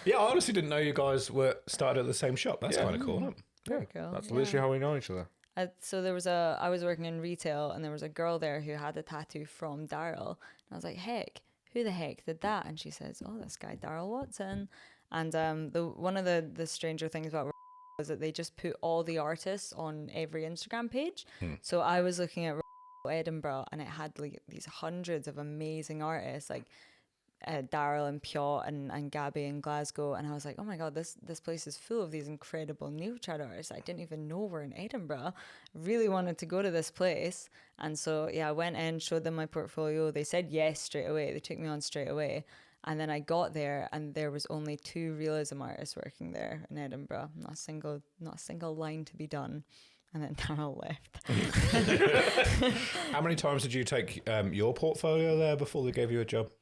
Yeah, I honestly didn't know you guys were started at the same shop. That's kind of cool. Isn't it?
Very cool.
That's literally how we know each other.
So I was working in retail and there was a girl there who had a tattoo from Daryl. And I was like, heck, who the heck did that? And she says, oh, this guy, Daryl Watson. And one of the stranger things about was that they just put all the artists on every Instagram page. So I was looking at Edinburgh and it had like these hundreds of amazing artists like Daryl and Piot and Gabby in Glasgow, and I was like, oh my god, this place is full of these incredible new trad artists I didn't even know were in Edinburgh. Really wanted to go to this place. And so yeah, I went in, showed them my portfolio. They said yes straight away. They took me on straight away. And then I got there and there was only 2 realism artists working there in Edinburgh. Not a single line to be done. And then Daryl left.
How many times did you take your portfolio there before they gave you a job?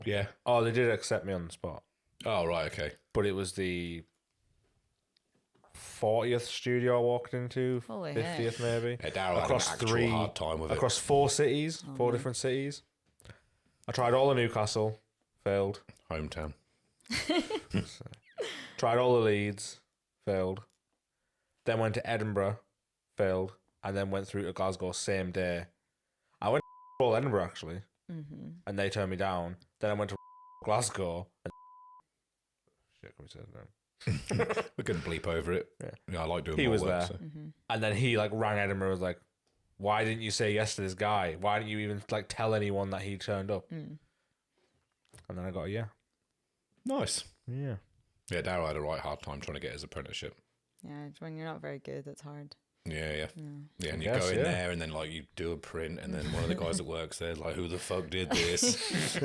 Yeah.
Oh, they did accept me on the spot.
Oh, right, okay.
But it was the 40th studio I walked into,
Holy
50th
heck.
maybe.
Yeah, Daryl had
Across
an actual
three-
hard time with
Across 4 cities, 4 different cities. I tried all of Newcastle, failed.
it. Hometown.
Tried all the Leeds, failed. Then went to Edinburgh, failed. And then went through to Glasgow same day. I went to all Edinburgh actually, and they turned me down. Then I went to Glasgow. And shit, can we say his name?
We couldn't bleep over it. Yeah, I like doing
He
more
was
work.
there.
So.
And then he like rang Edinburgh and was like, why didn't you say yes to this guy? Why didn't you even like tell anyone that he turned up? And then I got a yeah.
Nice.
Yeah.
Yeah, Daryl had a right hard time trying to get his apprenticeship.
Yeah, when you're not very good, it's hard.
Yeah. Yeah, and you
guess,
go in
yeah.
there and then like you do a print and then one of the guys that works there is like, who the fuck did this?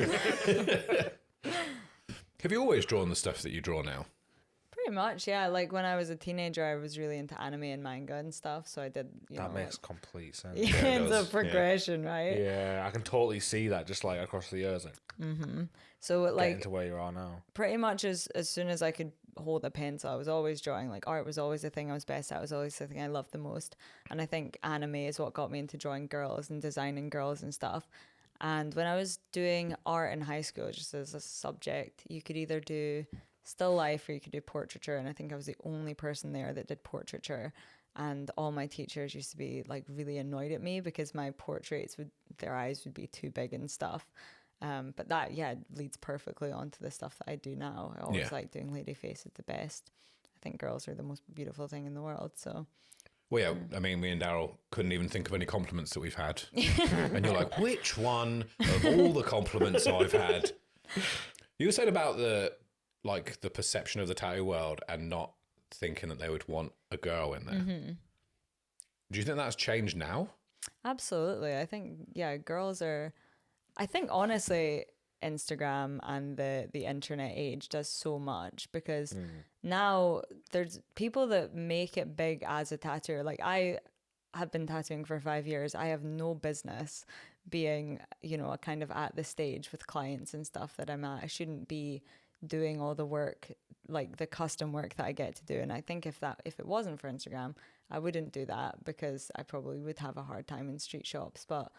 Have you always drawn the stuff that you draw now?
Pretty much, yeah. Like when I was a teenager, I was really into anime and manga and stuff. So I did,
That makes complete sense.
yeah,
it
it's
does,
a progression, right?
Yeah, I can totally see that just like across the years, like
So
getting
like
to where you are now.
pretty much as soon as I could hold a pencil, I was always drawing. Like art was always the thing I was best at. It was always the thing I loved the most. And I think anime is what got me into drawing girls and designing girls and stuff. And when I was doing art in high school, just as a subject, you could either do still life or you could do portraiture. And I think I was the only person there that did portraiture. And all my teachers used to be like really annoyed at me because my portraits their eyes would be too big and stuff. But that, yeah, leads perfectly onto the stuff that I do now. I always like doing lady faces the best. I think girls are the most beautiful thing in the world. So,
Well, yeah, I mean, me and Daryl couldn't even think of any compliments that we've had. And you're like, which one of all the compliments I've had? You said about the perception of the tattoo world and not thinking that they would want a girl in there. Do you think that's changed now?
absolutely. I think, yeah, girls are, I think honestly, Instagram and the internet age does so much because now there's people that make it big as a tattooer. Like I have been tattooing for 5 years. I have no business being, a kind of at the stage with clients and stuff that I'm at. I shouldn't be doing all the work, like the custom work that I get to do. And I think if it wasn't for Instagram, I wouldn't do that because I probably would have a hard time in street shops. But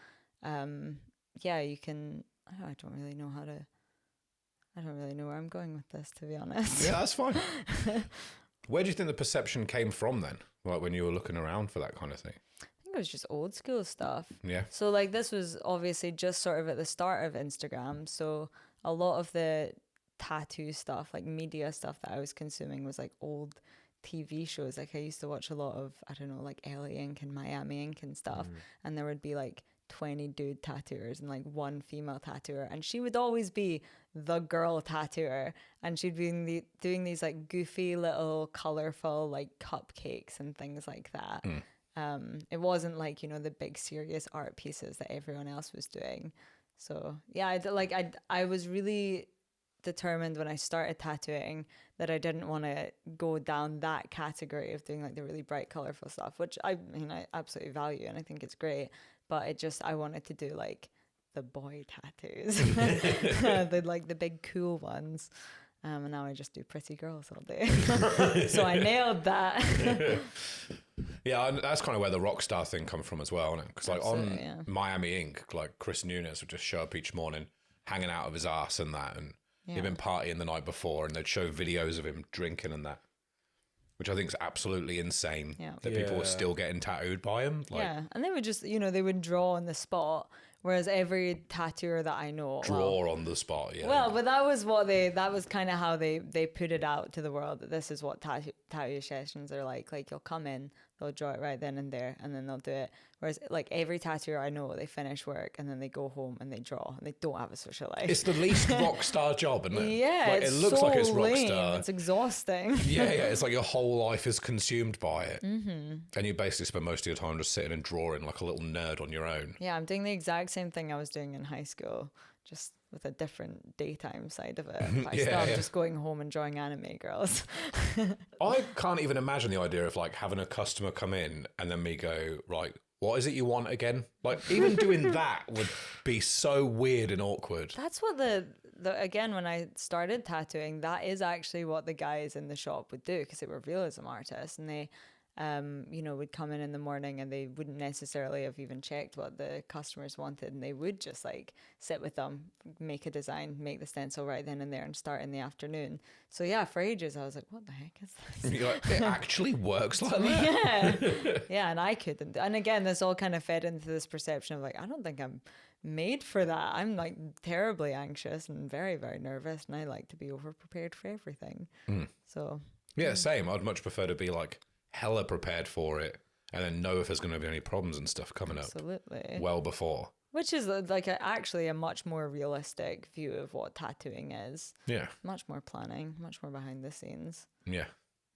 yeah, you can. I don't really know where I'm going with this, to be honest.
Yeah, that's fine. Where do you think the perception came from then? Like when you were looking around for that kind of thing?
I think it was just old school stuff.
Yeah.
So like this was obviously just sort of at the start of Instagram. So a lot of the tattoo stuff, like media stuff that I was consuming was like old TV shows. Like I used to watch a lot of, I don't know, like LA Ink and Miami Ink and stuff. And there would be like 20 dude tattooers and like one female tattooer. And she would always be the girl tattooer. And she'd be doing these like goofy little colorful like cupcakes and things like that. It wasn't like, you know, the big serious art pieces that everyone else was doing. So yeah, I was really determined when I started tattooing that I didn't want to go down that category of doing like the really bright colorful stuff, which I mean I absolutely value and I think it's great, but I wanted to do like the boy tattoos, the big cool ones, and now I just do pretty girls all day. So I nailed that.
Yeah, and that's kind of where the rock star thing comes from as well, isn't it? Because like on Miami Ink, like Chris Nunes would just show up each morning hanging out of his ass and that, and he'd been partying the night before, and they'd show videos of him drinking and that, which I think is absolutely insane that people were still getting tattooed by him. Like,
and they would just, you know, they would draw on the spot, whereas every tattooer that I know
on the spot.
Well, but that was kind of how they put it out to the world, that this is what tattoo sessions are like. Like you'll come in, they'll draw it right then and there, and then they'll do it. Whereas like every tattooer I know, they finish work and then they go home and they draw, and they don't have a social life.
It's the least rock star job, isn't it?
Yeah,
like, it looks
so
like it's rock
lame.
star.
It's exhausting.
Yeah, it's like your whole life is consumed by it, and you basically spend most of your time just sitting and drawing like a little nerd on your own.
Yeah, I'm doing the exact same thing I was doing in high school, just with a different daytime side of it. But I'm just going home and drawing anime girls.
I can't even imagine the idea of like having a customer come in and then me go, right, what is it you want again? Like even doing that would be so weird and awkward.
That's what the again, when I started tattooing, that is actually what the guys in the shop would do, because they were realism artists, and they you know, would come in the morning and they wouldn't necessarily have even checked what the customers wanted, and they would just like sit with them, make a design, make the stencil right then and there, and start in the afternoon. So yeah, for ages I was like, what the heck is this?
You're like, it actually works like that?
Yeah, and I couldn't. And again, this all kind of fed into this perception of like, I don't think I'm made for that. I'm like terribly anxious and very, very nervous, and I like to be over prepared for everything. So
yeah, same. I'd much prefer to be like hella prepared for it and then know if there's going to be any problems and stuff coming up well before.
Which is like actually a much more realistic view of what tattooing is. Yeah. Much more planning, much more behind the scenes.
Yeah.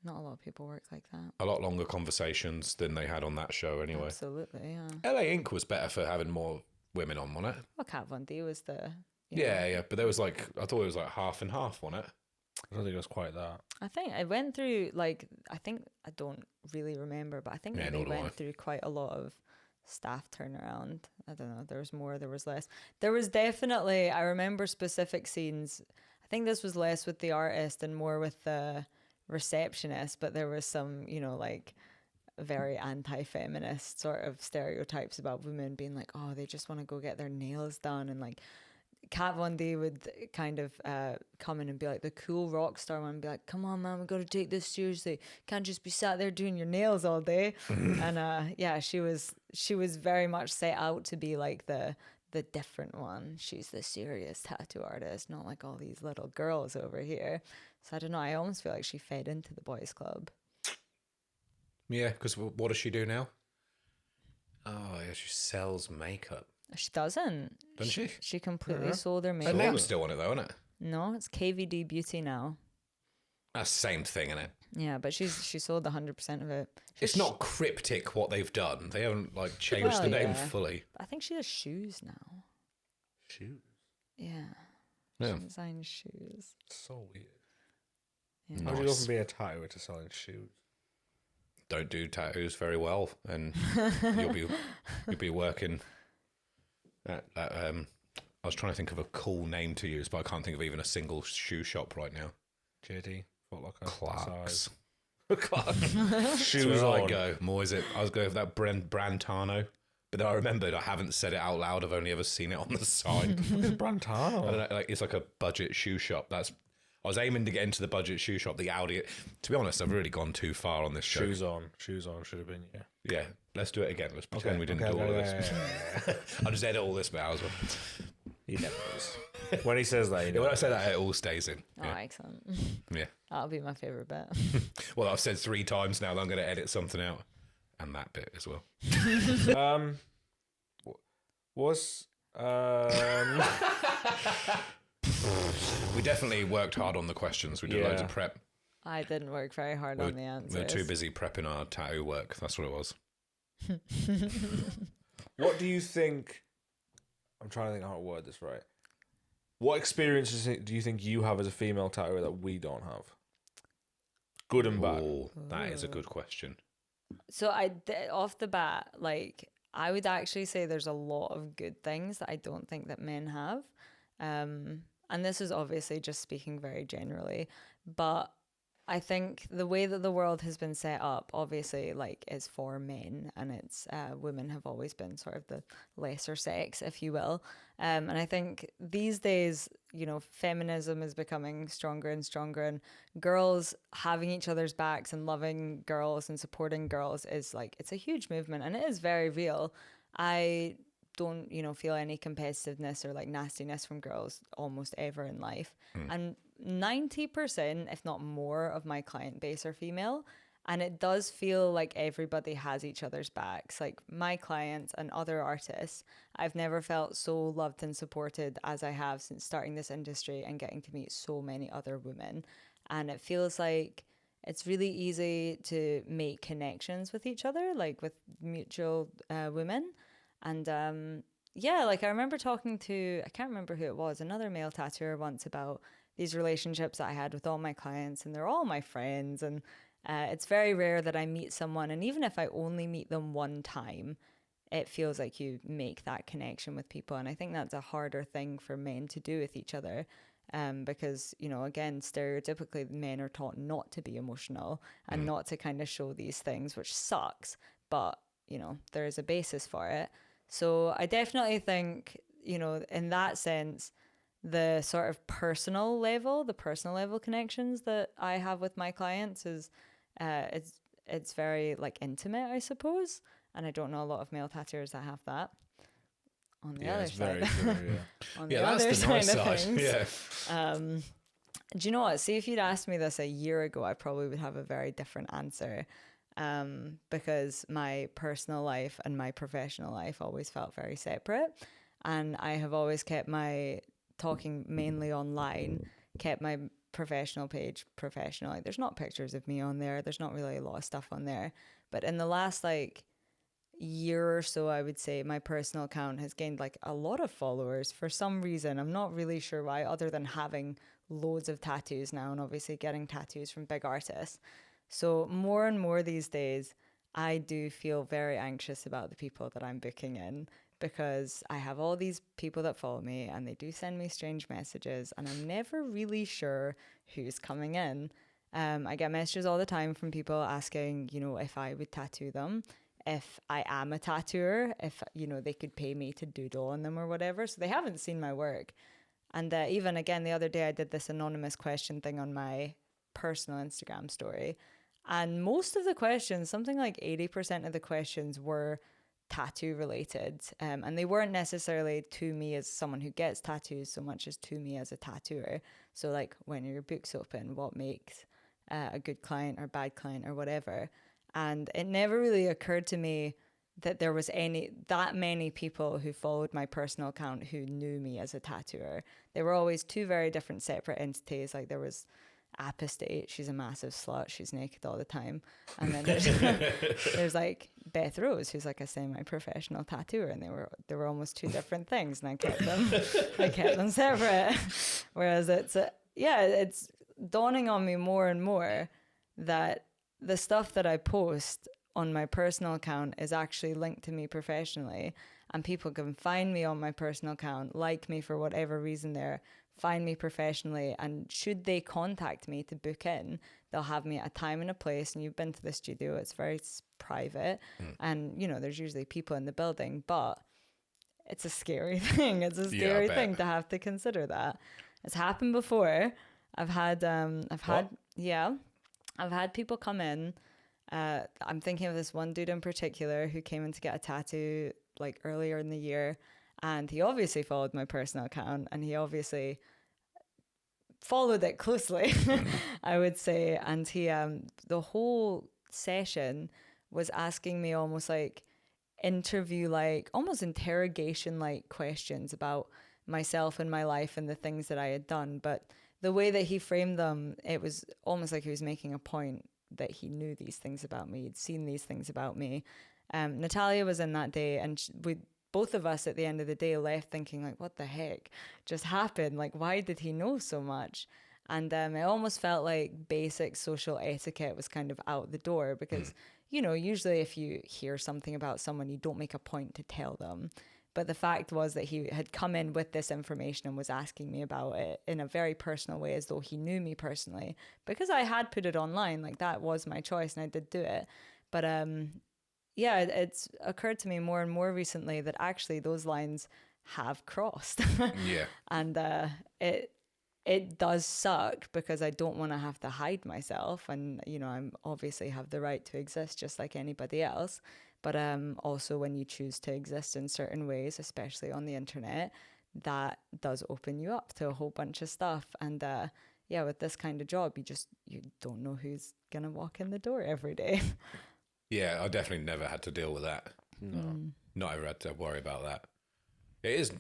Not a lot of people work like that.
A lot longer conversations than they had on that show anyway.
Absolutely, yeah.
LA Ink was better for having more women on it?
Well, Kat Von D was the...
Yeah, but there was like, I thought it was like half and half, wasn't it?
I don't think it was quite that.
I think I went through like, I don't really remember, but I think that they went through quite a lot of staff turnaround. I don't know, there was more, there was less. There was definitely, I remember specific scenes. I think this was less with the artist and more with the receptionist, but there was some, you know, like very anti-feminist sort of stereotypes about women being like, oh, they just want to go get their nails done, and like Kat Von D would kind of come in and be like the cool rock star one and be like, come on man, we got to take this seriously, can't just be sat there doing your nails all day. And yeah, she was very much set out to be like the different one. She's the serious tattoo artist, not like all these little girls over here. So I don't know, I almost feel like she fed into the boys club.
Yeah, because what does she do now? Oh yeah, she sells makeup.
She doesn't.
Doesn't she?
She completely sold her makeup.
Her name's still on it though, isn't it?
No, it's KVD Beauty now.
That's the same thing, isn't it?
Yeah, but she sold 100% of it.
It's not cryptic what they've done. They haven't like changed the name fully.
I think she has shoes now.
Shoes?
Yeah.
Yeah.
She designs shoes.
So weird.
Yeah.
How do you go from being a tattooer to selling shoes?
Don't do tattoos very well, and you'll be working at I was trying to think of a cool name to use, but I can't think of even a single shoe shop right now.
JD, Foot Locker,
Clark's.
Shoes
That's where
on.
I go. More is it? I was going for that Brantano, but then I remembered I haven't said it out loud. I've only ever seen it on the side.
What is Brantano?
I don't know, like it's like a budget shoe shop. I was aiming to get into the budget shoe shop, the Audi. To be honest, I've really gone too far on this show.
Shoes on should have been, yeah.
Yeah, let's do it again. Let's pretend we didn't do all of this. I'll just edit all this bit out as well.
You never knows. When he says that, you know.
When I say that, it all stays in.
Oh,
Yeah.
excellent.
Yeah.
That'll be my favorite bit.
Well, I've said 3 times now that I'm going to edit something out. And that bit as well.
Was
We definitely worked hard on the questions. We did loads of prep.
I didn't work very hard on the answers.
We were too busy prepping our tattoo work. That's what it was.
what do you think? I'm trying to think how to word this right. What experiences do you think you have as a female tattooer that we don't have? Good and bad.
Oh, that is a good question.
So off the bat, like, I would actually say there's a lot of good things that I don't think that men have. And this is obviously just speaking very generally, but I think the way that the world has been set up, obviously, like, is for men, and it's women have always been sort of the lesser sex, if you will. And I think these days, you know, feminism is becoming stronger and stronger, and girls having each other's backs and loving girls and supporting girls is like, it's a huge movement, and it is very real. I don't, you know, feel any competitiveness or like nastiness from girls almost ever in life. And 90%, if not more, of my client base are female. And it does feel like everybody has each other's backs. Like, my clients and other artists, I've never felt so loved and supported as I have since starting this industry and getting to meet so many other women. And it feels like it's really easy to make connections with each other, like with mutual women. And yeah, like, I remember talking to, I can't remember who it was, another male tattooer once about these relationships that I had with all my clients, and they're all my friends. And it's very rare that I meet someone, and even if I only meet them one time, it feels like you make that connection with people. And I think that's a harder thing for men to do with each other. Because, you know, again, stereotypically, men are taught not to be emotional and not to kind of show these things, which sucks. But, you know, there is a basis for it. So I definitely think, you know, in that sense, the sort of personal level connections that I have with my clients is, it's very like intimate, I suppose. And I don't know a lot of male tattooers that have that. On the other side,
very true, yeah.
on the other side of things,
Yeah.
do you know what? See, if you'd asked me this a year ago, I probably would have a very different answer. Because my personal life and my professional life always felt very separate. And I have always kept my talking mainly online, kept my professional page professional. Like, there's not pictures of me on there. There's not really a lot of stuff on there. But in the last like year or so, I would say my personal account has gained like a lot of followers for some reason. I'm not really sure why, other than having loads of tattoos now and obviously getting tattoos from big artists. So more and more these days, I do feel very anxious about the people that I'm booking in, because I have all these people that follow me and they do send me strange messages, and I'm never really sure who's coming in. I get messages all the time from people asking, you know, if I would tattoo them, if I am a tattooer, if, you know, they could pay me to doodle on them or whatever. So they haven't seen my work. And even again, the other day I did this anonymous question thing on my personal Instagram story. And most of the questions, something like 80% of the questions, were tattoo related. And they weren't necessarily to me as someone who gets tattoos so much as to me as a tattooer. So like, when are your books open? What makes a good client or bad client or whatever? And it never really occurred to me that there was that many people who followed my personal account who knew me as a tattooer. They were always two very different separate entities. Like, there was Apostate, she's a massive slut, she's naked all the time. And then there's like Beth Rose, who's like a semi-professional tattooer, and they were almost two different things, and I kept them separate. Whereas it's dawning on me more and more that the stuff that I post on my personal account is actually linked to me professionally, and people can find me on my personal account, like me for whatever reason there, find me professionally, and should they contact me to book in, they'll have me at a time and a place. And you've been to the studio, it's very private, and you know, there's usually people in the building, but it's a scary thing. It's a scary thing to have to consider that. It's happened before. I've had people come in. I'm thinking of this one dude in particular who came in to get a tattoo like earlier in the year, And he obviously followed my personal account, and he obviously followed it closely, I would say. And he, the whole session was asking me almost like interview, like almost interrogation like questions about myself and my life and the things that I had done. But the way that he framed them, it was almost like he was making a point that he knew these things about me, he'd seen these things about me. Natalia was in that day, and we both of us at the end of the day left thinking like, what the heck just happened? Like, why did he know so much? And it almost felt like basic social etiquette was kind of out the door because, you know, usually if you hear something about someone, you don't make a point to tell them. But the fact was that he had come in with this information and was asking me about it in a very personal way, as though he knew me personally, because I had put it online. Like, that was my choice and I did do it. But yeah, it's occurred to me more and more recently that actually those lines have crossed.
Yeah.
And it does suck because I don't want to have to hide myself. And, you know, I'm obviously have the right to exist just like anybody else. But also when you choose to exist in certain ways, especially on the internet, that does open you up to a whole bunch of stuff. And yeah, with this kind of job, you don't know who's going to walk in the door every day.
Yeah, I definitely never had to deal with that. No. Not ever had to worry about that. It is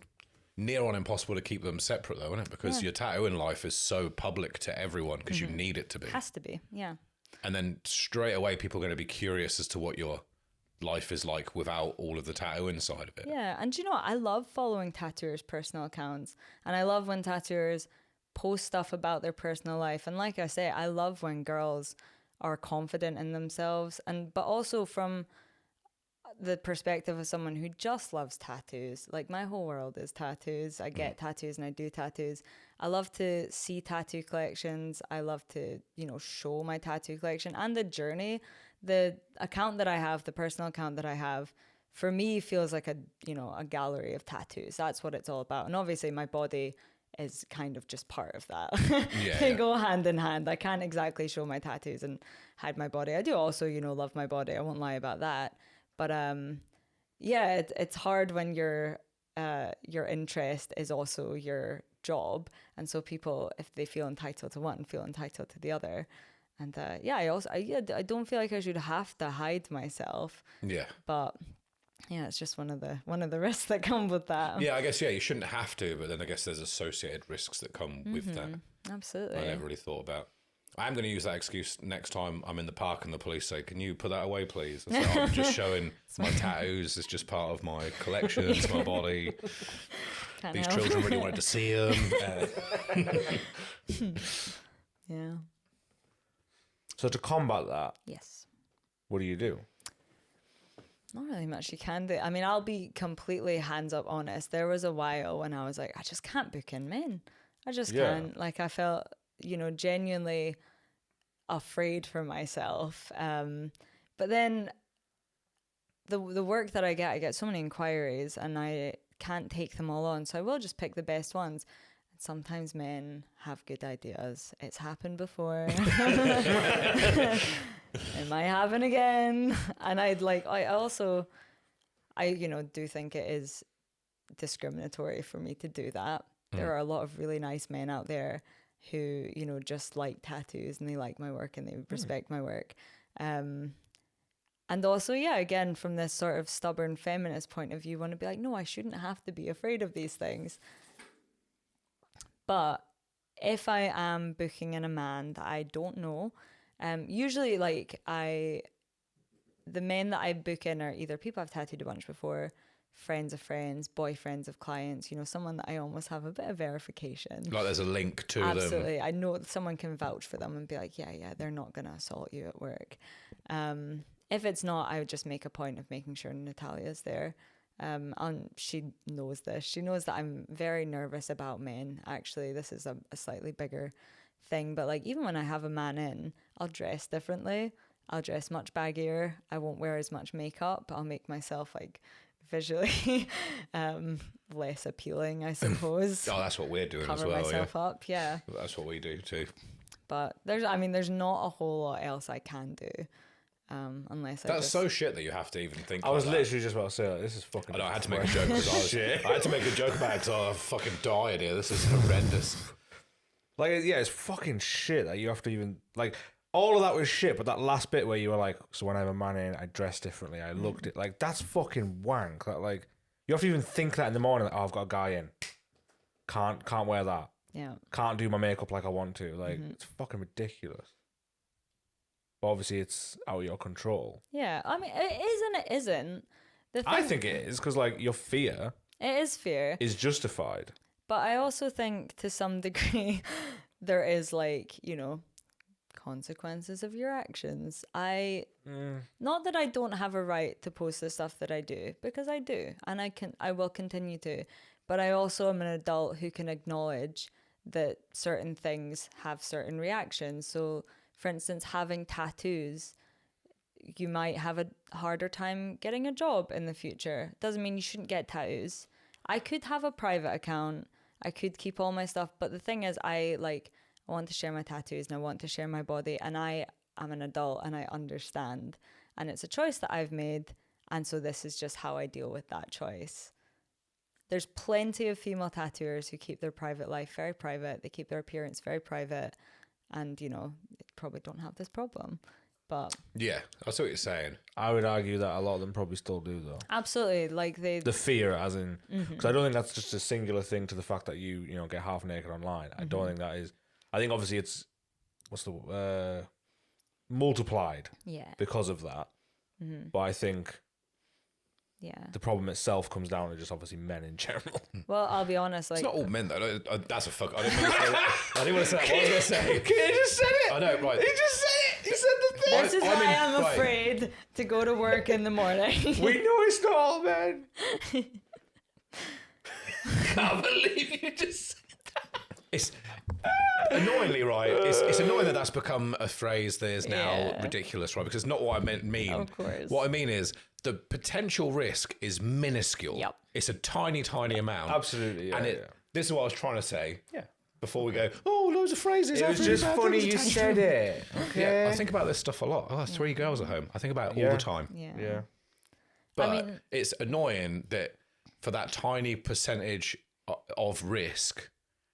near on impossible to keep them separate, though, isn't it? Because your tattooing life is so public to everyone because you need it to be.
Has to be, yeah.
And then straight away, people are going to be curious as to what your life is like without all of the tattooing side of it.
Yeah, and you know what? I love following tattooers' personal accounts, and I love when tattooers post stuff about their personal life. And like I say, I love when girls are confident in themselves, but also from the perspective of someone who just loves tattoos. Like, my whole world is tattoos. I get tattoos and I do tattoos. I love to see tattoo collections. I love to, you know, show my tattoo collection and the journey. The account that I have, the personal account that I have, for me feels like a gallery of tattoos. That's what it's all about. And obviously my body is kind of just part of that. They go hand in hand. I can't exactly show my tattoos and hide my body. I do also, you know, love my body. I won't lie about that. But yeah, it's hard when your interest is also your job, and so people, if they feel entitled to one, feel entitled to the other. And yeah, I don't feel like I should have to hide myself. Yeah. But yeah, it's just one of the risks that come with that.
Yeah, I guess you shouldn't have to, but then I guess there's associated risks that come with that.
Absolutely.
I never really thought about. I'm going to use that excuse next time I'm in the park and the police say, "Can you put that away, please?" And so I'm just showing my tattoos. It's just part of my collection. It's my body. These children really wanted to see them.
Yeah.
So to combat that,
yes,
what do you do?
Not really much you can do. I mean, I'll be completely hands up honest. There was a while when I was like, I just can't book in men. I just can't. Like, I felt, you know, genuinely afraid for myself. But then the work that I get so many inquiries and I can't take them all on. So I will just pick the best ones. And sometimes men have good ideas. It's happened before. It might happen again. And I do think it is discriminatory for me to do that. There are a lot of really nice men out there who, you know, just like tattoos and they like my work and they respect my work. And also, yeah, again, from this sort of stubborn feminist point of view, want to be like, no, I shouldn't have to be afraid of these things. But if I am booking in a man that I don't know, usually the men that I book in are either people I've tattooed a bunch before, friends of friends, boyfriends of clients, you know, someone that I almost have a bit of verification.
Like there's a link to them.
Absolutely. I know someone can vouch for them and be like, yeah, they're not going to assault you at work. If it's not, I would just make a point of making sure Natalia's there. And she knows this. She knows that I'm very nervous about men. Actually, this is a slightly bigger thing. But like, even when I have a man in, I'll dress differently. I'll dress much baggier. I won't wear as much makeup. I'll make myself like visually less appealing, I suppose.
Oh, that's what we're doing as well.
Cover myself up, yeah.
That's what we do too.
But there's not a whole lot else I can do. unless
That's so shit that you have to even think.
I was
like that.
literally just about to say, like, this is fucking.
I know, I had to make a joke because I had to make a joke about it because I fucking died here. This is horrendous.
Like, yeah, it's fucking shit that you have to even like. All of that was shit, but that last bit where you were like, so when I have a man in, I dress differently. I looked it like that's fucking wank. Like you have to even think that in the morning. Like, oh, I've got a guy in. Can't wear that.
Yeah.
Can't do my makeup like I want to. Like it's fucking ridiculous. But obviously, it's out of your control.
Yeah. I mean, it is and it isn't.
I think it is because like your fear
it is fear,
is justified.
but I also think to some degree there is like, you know, consequences of your actions. Not that I don't have a right to post the stuff that I do, because I do, and I will continue to, but I also am an adult who can acknowledge that certain things have certain reactions. So for instance, having tattoos, you might have a harder time getting a job in the future. Doesn't mean you shouldn't get tattoos. I could have a private account, I could keep all my stuff, but the thing is, I want to share my tattoos and I want to share my body, and I am an adult and I understand, and it's a choice that I've made, and so this is just how I deal with that choice. There's plenty of female tattooers who keep their private life very private, they keep their appearance very private, and you know, they probably don't have this problem. But
Yeah, I see what you're saying.
I would argue that a lot of them probably still do though.
absolutely, like
The fear, as in, because I don't think that's just a singular thing to the fact that you know get half naked online. I don't think that is. I think obviously it's multiplied
yeah,
because of that. But I think
yeah.
the problem itself comes down to just obviously men in general.
Well, I'll be honest, like
It's not all men though. That's a fuck. I didn't want to say that. I didn't want to say that. What I was going to say.
He just said it.
I know, right.
He just said it. He said the thing.
this is
I'm
why
in-
I'm
right.
afraid to go to work in the morning.
We know it's not all men. Can't believe you just said that.
It's annoyingly right. It's annoying that that's become a phrase that is now
Yeah.
ridiculous, right? Because it's not what I mean.
Of course.
What I mean is the potential risk is minuscule.
Yep.
It's a tiny, tiny amount.
Absolutely, yeah,
And
yeah.
this is what I was trying to say.
Yeah.
Before we go, oh, loads of phrases.
It was just funny you said it. Okay.
Yeah, I think about this stuff a lot. Oh, 3 girls at home. I think about it all
Yeah.
the time.
Yeah.
Yeah.
But
mean-
it's annoying that for that tiny percentage of risk,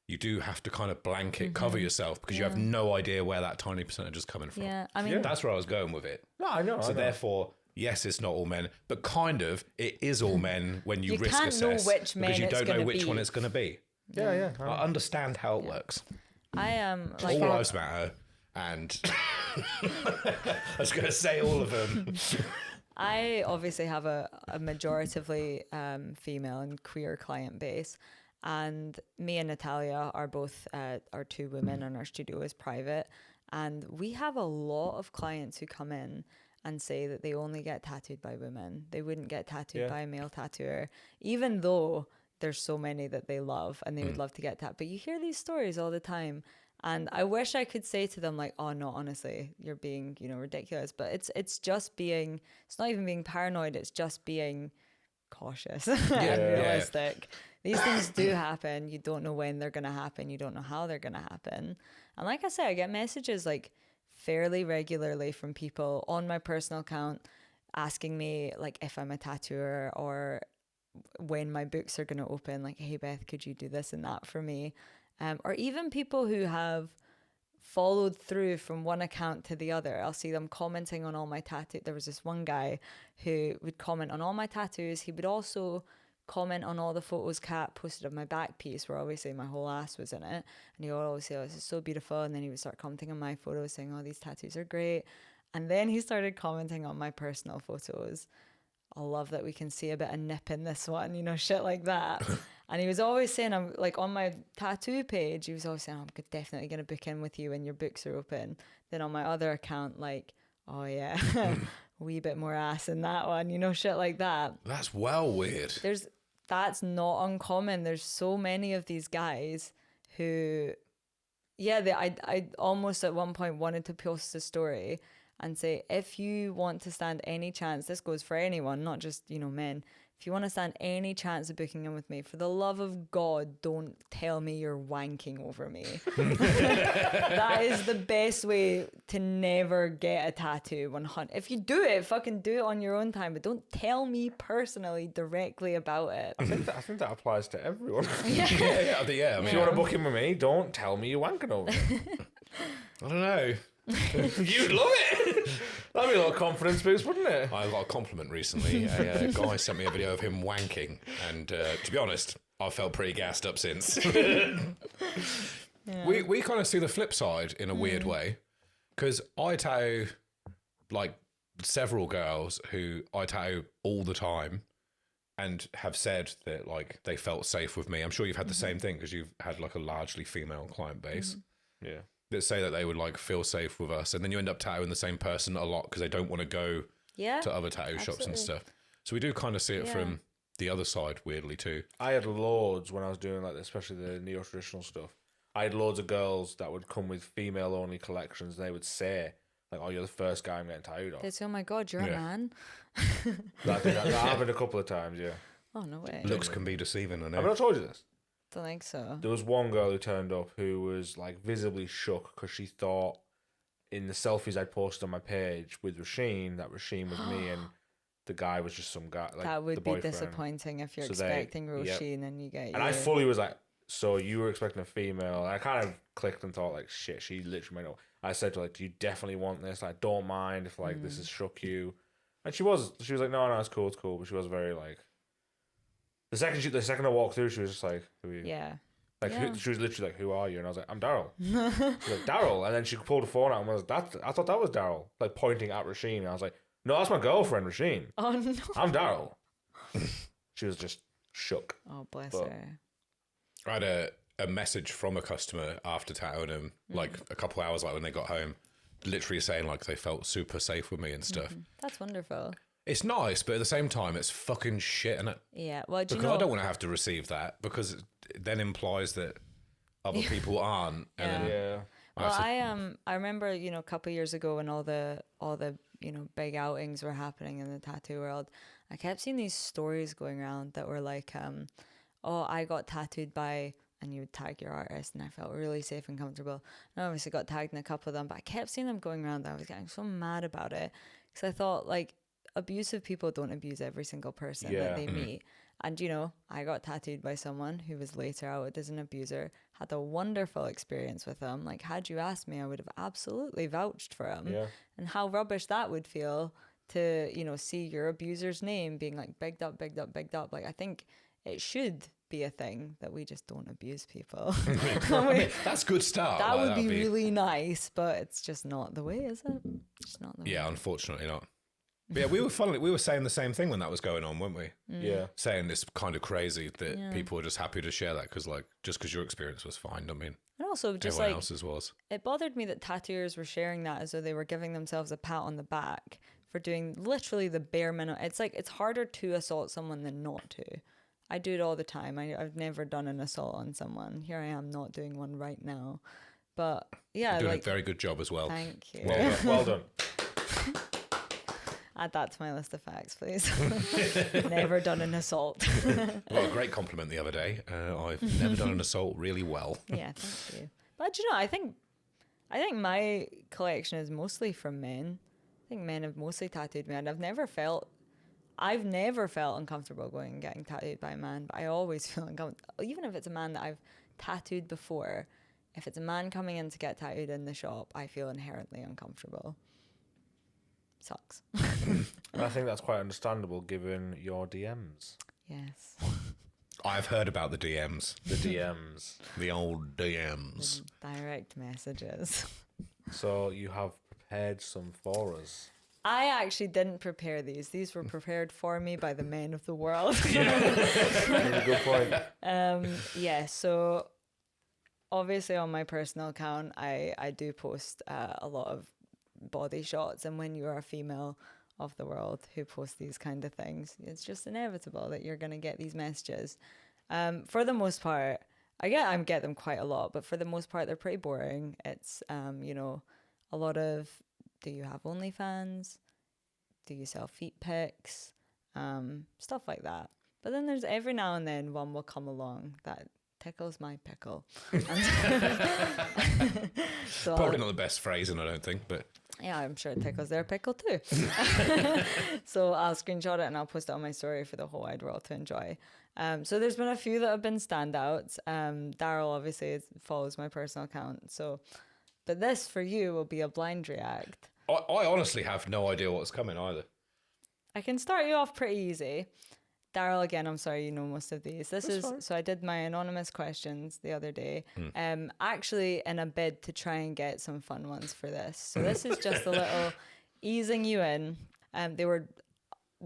you do have to kind of blanket cover yourself because you have no idea where that tiny percentage is coming from.
Yeah, I mean,
That's where I was going with it.
No, I know.
So therefore, yes, it's not all men, but kind of it is all men when you
You
risk
can't know
assess
which men
because you
it's
don't know
gonna
which
be.
one it's going to be.
yeah.
I understand how it works.
I am like
All lives matter, and I was going to say all of them.
I obviously have a majoritively female and queer client base, and me and Natalia are both are 2 women, and our studio is private, and we have a lot of clients who come in and say that they only get tattooed by women. They wouldn't get tattooed by a male tattooer, even though there's so many that they love and they would love to get tattooed. But you hear these stories all the time. And I wish I could say to them like, oh no, honestly, you're being, you know, ridiculous. But it's just being, it's not even being paranoid. It's just being cautious and realistic. These things do happen. You don't know when they're going to happen. You don't know how they're going to happen. And like I say, I get messages like fairly regularly from people on my personal account asking me like if I'm a tattooer or when my books are going to open, like, hey Beth, could you do this and that for me? Or even people who have followed through from one account to the other. I'll see them commenting on all my tattoos. There was this one guy who would comment on all my tattoos. He would also comment on all the photos Kat posted of my back piece where obviously my whole ass was in it. And he would always say, oh, this is so beautiful. And then he would start commenting on my photos saying, oh, these tattoos are great. And then he started commenting on my personal photos. I love that we can see a bit of nip in this one, you know, shit like that. And he was always saying, I'm like on my tattoo page, he was always saying, I'm definitely going to book in with you when your books are open. Then on my other account, like, oh yeah, a wee bit more ass in that one, you know, shit like that.
That's well weird.
That's not uncommon. There's so many of these guys who, I almost at one point wanted to post a story and say, if you want to stand any chance, this goes for anyone, not just, men. If you want to stand any chance of booking in with me, for the love of God, don't tell me you're wanking over me. That is the best way to never get a tattoo. If you do it, fucking do it on your own time, but don't tell me personally directly about it.
I think that applies to everyone.
Yeah.
If you want to book in with me, don't tell me you're wanking over me.
I don't know.
You'd love it. That'd be a little confidence boost, wouldn't it?
I got a compliment recently. A guy sent me a video of him wanking, and to be honest, I felt pretty gassed up since. We kind of see the flip side in a weird way, because I tattoo like several girls who I tattoo all the time, and have said that like they felt safe with me. I'm sure you've had the same thing because you've had like a largely female client base.
Yeah.
That say that they would like feel safe with us, and then you end up tattooing the same person a lot because they don't want to go to other tattoo shops and stuff. So we do kind of see it from the other side, weirdly too.
I had loads when I was doing like, especially the neo-traditional stuff. I had loads of girls that would come with female-only collections, and they would say like, "Oh, you're the first guy I'm getting tattooed on."
They'd say, "Oh my God, you're a man."
That happened a couple of times. Yeah.
Oh no way.
Looks can be deceiving, I know.
Have I not told you this?
Don't think so.
There was one girl who turned up who was like visibly shook because she thought in the selfies I'd posted on my page with Rasheen that Rasheen was me and the guy was just some guy. Like,
that would
the
be
boyfriend.
disappointing if you're
So
expecting Roisin and you get.
And I fully was like, so you were expecting a female? And I kind of clicked and thought like, shit, she literally might not. I said to her, like, do you definitely want this? Like, don't mind if like this has shook you. And she was like, no, it's cool. But she was very like. The second I walked through, she was just like, "Who are you?"
Yeah.
Like she was literally like, "Who are you?" And I was like, "I'm Daryl." She's like, "Daryl," and then she pulled the phone out and was like, I thought that was Daryl, like pointing at Rasheen. And I was like, "No, that's my girlfriend, Rasheen.
Oh no.
I'm Daryl." She was just shook.
Oh bless
But-
her.
I had a message from a customer after tattooing them, like a couple hours like when they got home, literally saying like they felt super safe with me and stuff.
That's wonderful.
It's nice, but at the same time, it's fucking shit, innit?
Yeah. Well, do you
Because
know?
I don't want to have to receive that because it then implies that other people aren't. And then
Yeah.
Well, I remember, a couple of years ago when all the big outings were happening in the tattoo world, I kept seeing these stories going around that were like, oh, I got tattooed by, and you would tag your artist, and I felt really safe and comfortable. And I obviously got tagged in a couple of them, but I kept seeing them going around. And I was getting so mad about it because I thought like abusive people don't abuse every single person that they meet. And, I got tattooed by someone who was later outed as an abuser, had a wonderful experience with him. Like, had you asked me, I would have absolutely vouched for him.
Yeah.
And how rubbish that would feel to, see your abuser's name being like bigged up. Like, I think it should be a thing that we just don't abuse people.
that's good start.
That
like,
would
that'd
be really nice, but it's just not the way, is it? Just not the way.
Yeah, unfortunately not. But yeah, we were saying the same thing when that was going on, weren't we?
Yeah.
Saying it's kind of crazy that people were just happy to share that because, like, just because your experience was fine, I mean,
And also just
everyone
like
else's was.
it bothered me that tattooers were sharing that as though they were giving themselves a pat on the back for doing literally the bare minimum. It's like it's harder to assault someone than not to. I do it all the time. I've never done an assault on someone. Here I am not doing one right now. But yeah,
You're doing
like
a very good job as well.
thank you.
Well done.
Add that to my list of facts, please. Never done an assault.
I got a great compliment the other day. I've never done an assault really well.
Yeah, thank you. But I think my collection is mostly from men. I think men have mostly tattooed me, and I've never felt uncomfortable going and getting tattooed by a man. But I always feel uncomfortable, even if it's a man that I've tattooed before. If it's a man coming in to get tattooed in the shop, I feel inherently uncomfortable. Sucks.
And I think that's quite understandable given your DMs.
Yes.
I've heard about the DMs,
The DMs.
the old DMs.
Direct messages.
So you have prepared some for us.
I actually didn't prepare these. These were prepared for me by the men of the world.
Really good point.
Yeah, so obviously on my personal account, I do post a lot of body shots, and when you are a female of the world who posts these kind of things, it's just inevitable that you're going to get these messages. For the most part, I get them quite a lot, but for the most part, they're pretty boring. It's, a lot of do you have OnlyFans? Do you sell feet pics? Stuff like that. But then there's every now and then one will come along that tickles my pickle. So
Probably not the best phrasing, I don't think, but
yeah, I'm sure it tickles their pickle too. So I'll screenshot it and I'll post it on my story for the whole wide world to enjoy. So there's been a few that have been standouts. Daryl obviously follows my personal account. So, but this for you will be a blind react.
I honestly have no idea what's coming either.
I can start you off pretty easy. Daryl, again, I'm sorry you know most of these. This is fine. So I did my anonymous questions the other day, actually in a bid to try and get some fun ones for this. So this is just a little easing you in. They were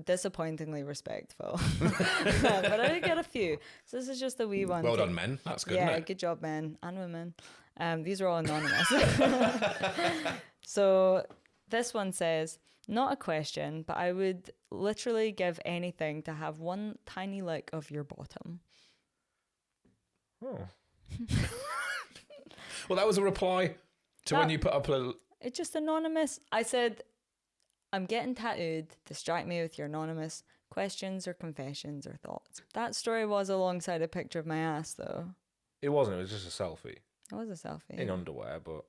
disappointingly respectful, but I did get a few. So this is just a wee one.
Well done, men. That's good.
Yeah,
isn't it?
good job, men and women. These are all anonymous. So this one says, not a question, but I would literally give anything to have one tiny lick of your bottom.
Oh.
Well, that was a reply to when you put up a...
It's just anonymous. I said, I'm getting tattooed. Distract me with your anonymous questions or confessions or thoughts. That story was alongside a picture of my ass, though.
It wasn't. It was just a selfie.
It was a selfie.
In underwear, but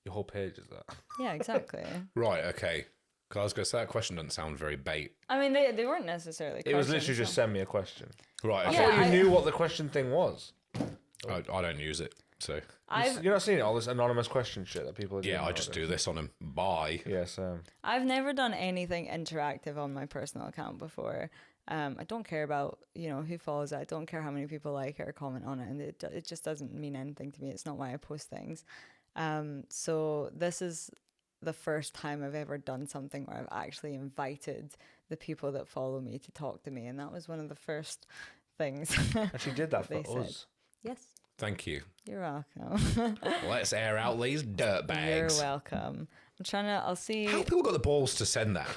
your whole page is that.
Yeah, exactly.
Right, okay. Because I was going to say, that question doesn't sound very bait.
I mean, they weren't necessarily questions.
It was literally just send me a question.
Right,
I
okay.
thought you knew what the question thing was.
I don't use it, so...
You're not seeing it, all this anonymous question shit that people are doing.
Yeah, I just do this on him. Bye.
Yes.
I've never done anything interactive on my personal account before. I don't care about, who follows it. I don't care how many people like it or comment on it. And it just doesn't mean anything to me. It's not why I post things. So this is the first time I've ever done something where I've actually invited the people that follow me to talk to me. And that was one of the first things.
And she did that for
said.
us.
Yes.
Thank you.
You're welcome.
Let's air out these dirt bags.
You're welcome. I'll see.
How have people got the balls to send that?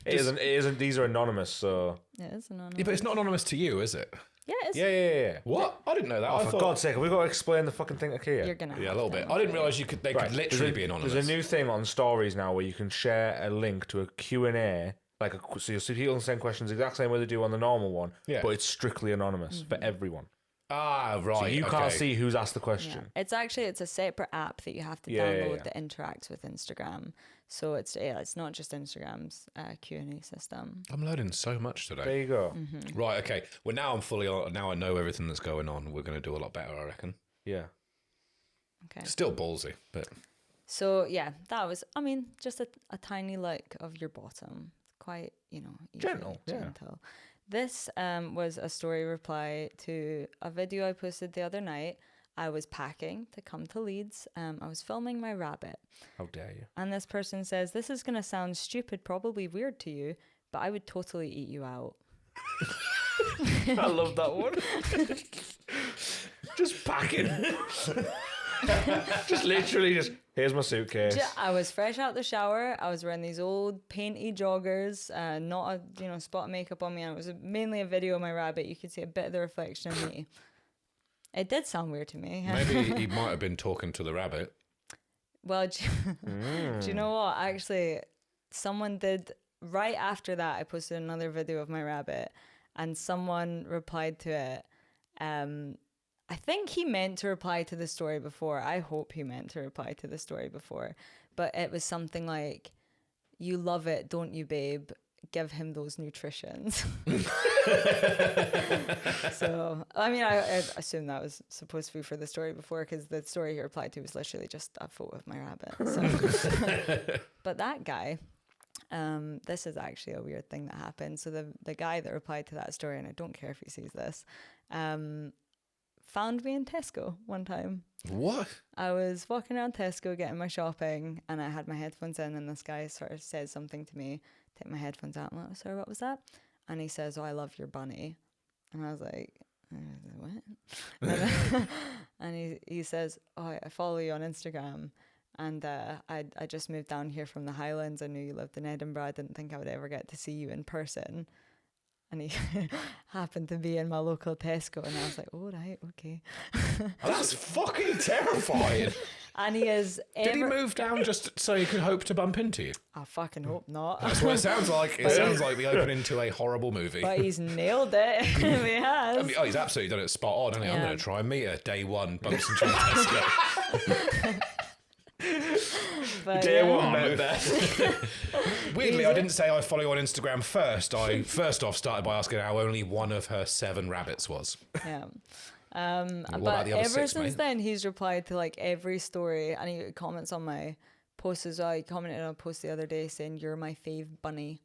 It isn't. These are anonymous, so.
It is anonymous.
Yeah, but it's not anonymous to you, is it?
Yeah, it is.
Yeah.
What? I didn't know that.
Oh,
I
for
thought...
God's sake, have we got to explain the fucking thing to Kier?
You're gonna.
Yeah, a little bit. I didn't realise they could literally be anonymous.
There's a new thing on stories now where you can share a link to a Q&A. So you'll see people send questions the exact same way they do on the normal one, but it's strictly anonymous for everyone.
Ah, right.
So you can't see who's asked the question.
Yeah. It's a separate app that you have to download that interacts with Instagram. So it's not just Instagram's Q&A system.
I'm learning so much today.
There you go.
Mm-hmm.
Right, okay. Well, now I'm fully on. Now I know everything that's going on. We're going to do a lot better, I reckon.
Yeah.
Okay.
Still ballsy, but...
So, yeah, that was, just a tiny lick of your bottom. Quite, easy, gentle. This was a story reply to a video I posted the other night. I was packing to come to Leeds. I was filming my rabbit.
How dare you?
And this person says, this is going to sound stupid, probably weird to you, but I would totally eat you out.
I love that one. Just packing. Just literally here's my suitcase.
I was fresh out the shower. I was wearing these old painty joggers, not a spot of makeup on me. And it was mainly a video of my rabbit. You could see a bit of the reflection of me. It did sound weird to me.
Maybe he might have been talking to the rabbit.
Well, do you know what? Actually, someone did, right after that, I posted another video of my rabbit and someone replied to it. I think he meant to reply to the story before. I hope he meant to reply to the story before. But it was something like, you love it, don't you, babe? Give him those nutritions. So, I assume that was supposed to be for the story before, because the story he replied to was literally just a photo of my rabbit. So. But that guy, this is actually a weird thing that happened. So the guy that replied to that story, and I don't care if he sees this, found me in Tesco one time.
What?
I was walking around Tesco getting my shopping, and I had my headphones in, and this guy sort of said something to me. Take my headphones out. I'm like, sorry, what was that? And he says, oh, I love your bunny. And I was like, what? And he says, oh, I follow you on Instagram. And I just moved down here from the Highlands. I knew you lived in Edinburgh. I didn't think I would ever get to see you in person. And he happened to be in my local Tesco. And I was like, oh, right, okay.
That's fucking terrifying.
And he is
Did he move down just so he could hope to bump into you?
I fucking hope not.
That's what it sounds like. It sounds like the opening to a horrible movie.
But he's nailed it. He has.
I mean, he's absolutely done it spot on, hasn't he? I'm
Yeah.
going to try and meet her day one, bumps into Tesco.
But,
Day
yeah.
one met there.
Weirdly, I didn't say I follow you on Instagram first. I first off started by asking how only one of her 7 rabbits was.
Yeah.
What
But
about the other
ever
6,
since
mate?
then, he's replied to like every story, and he comments on my post as well. He commented on a post the other day saying, "You're my fave bunny."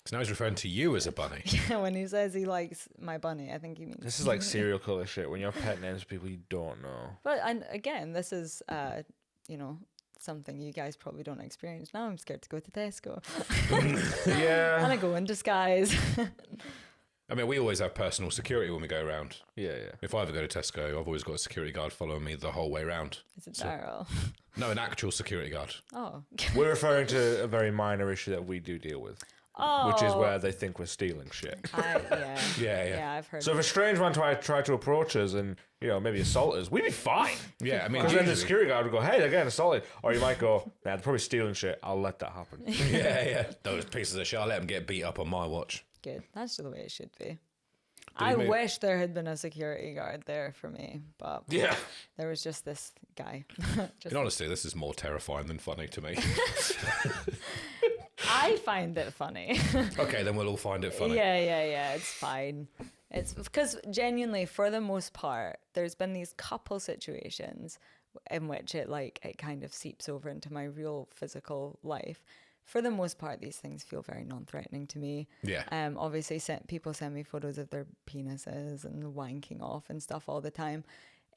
So now he's referring to you as a bunny.
When he says he likes my bunny, I think he means.
This is like serial killer shit when you have pet names for people you don't know.
But and again, this is something you guys probably don't experience. Now I'm scared to go to Tesco, and
Yeah.
I go in disguise.
I mean, we always have personal security when we go around.
Yeah.
If I ever go to Tesco, I've always got a security guard following me the whole way round.
Is it Daryl?
No, an actual security guard.
Oh.
We're referring to a very minor issue that we do deal with,
Oh.
which is where they think we're stealing shit.
Yeah.
Yeah.
I've heard.
So if a strange one tried to approach us and, maybe assault us, we'd be fine.
Yeah, I mean,
Because then the
usually-
security guard would go, hey, they're getting assaulted. Or you might go, nah, they're probably stealing shit. I'll let that happen.
yeah. Those pieces of shit, I'll let them get beat up on my watch.
Good. That's the way it should be.
you
I
mean-
wish there had been a security guard there for me, but
Yeah.
there was just this guy.
In honesty, this is more terrifying than funny to me.
I find it funny.
Okay, then we'll all find it funny.
Yeah. It's fine. It's because genuinely, for the most part, there's been these couple situations in which it kind of seeps over into my real physical life. For the most part, these things feel very non-threatening to me.
Yeah.
Obviously, people send me photos of their penises and wanking off and stuff all the time.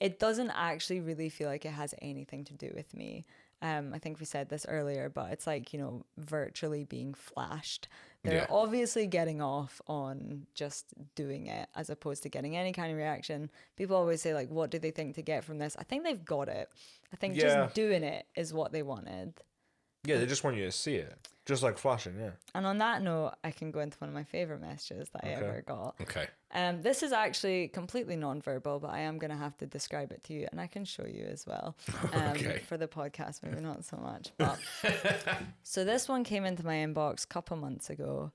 It doesn't actually really feel like it has anything to do with me. I think we said this earlier, but it's like, virtually being flashed. They're
Yeah.
obviously getting off on just doing it as opposed to getting any kind of reaction. People always say, like, what do they think to get from this? I think they've got it. I think
Yeah.
just doing it is what they wanted.
Yeah, they just want you to see it. Just like flashing, yeah.
And on that note, I can go into one of my favorite messages that I ever got.
Okay.
This is actually completely non-verbal, but I am going to have to describe it to you, and I can show you as well.
Okay.
For the podcast, maybe not so much. But so this one came into my inbox a couple months ago.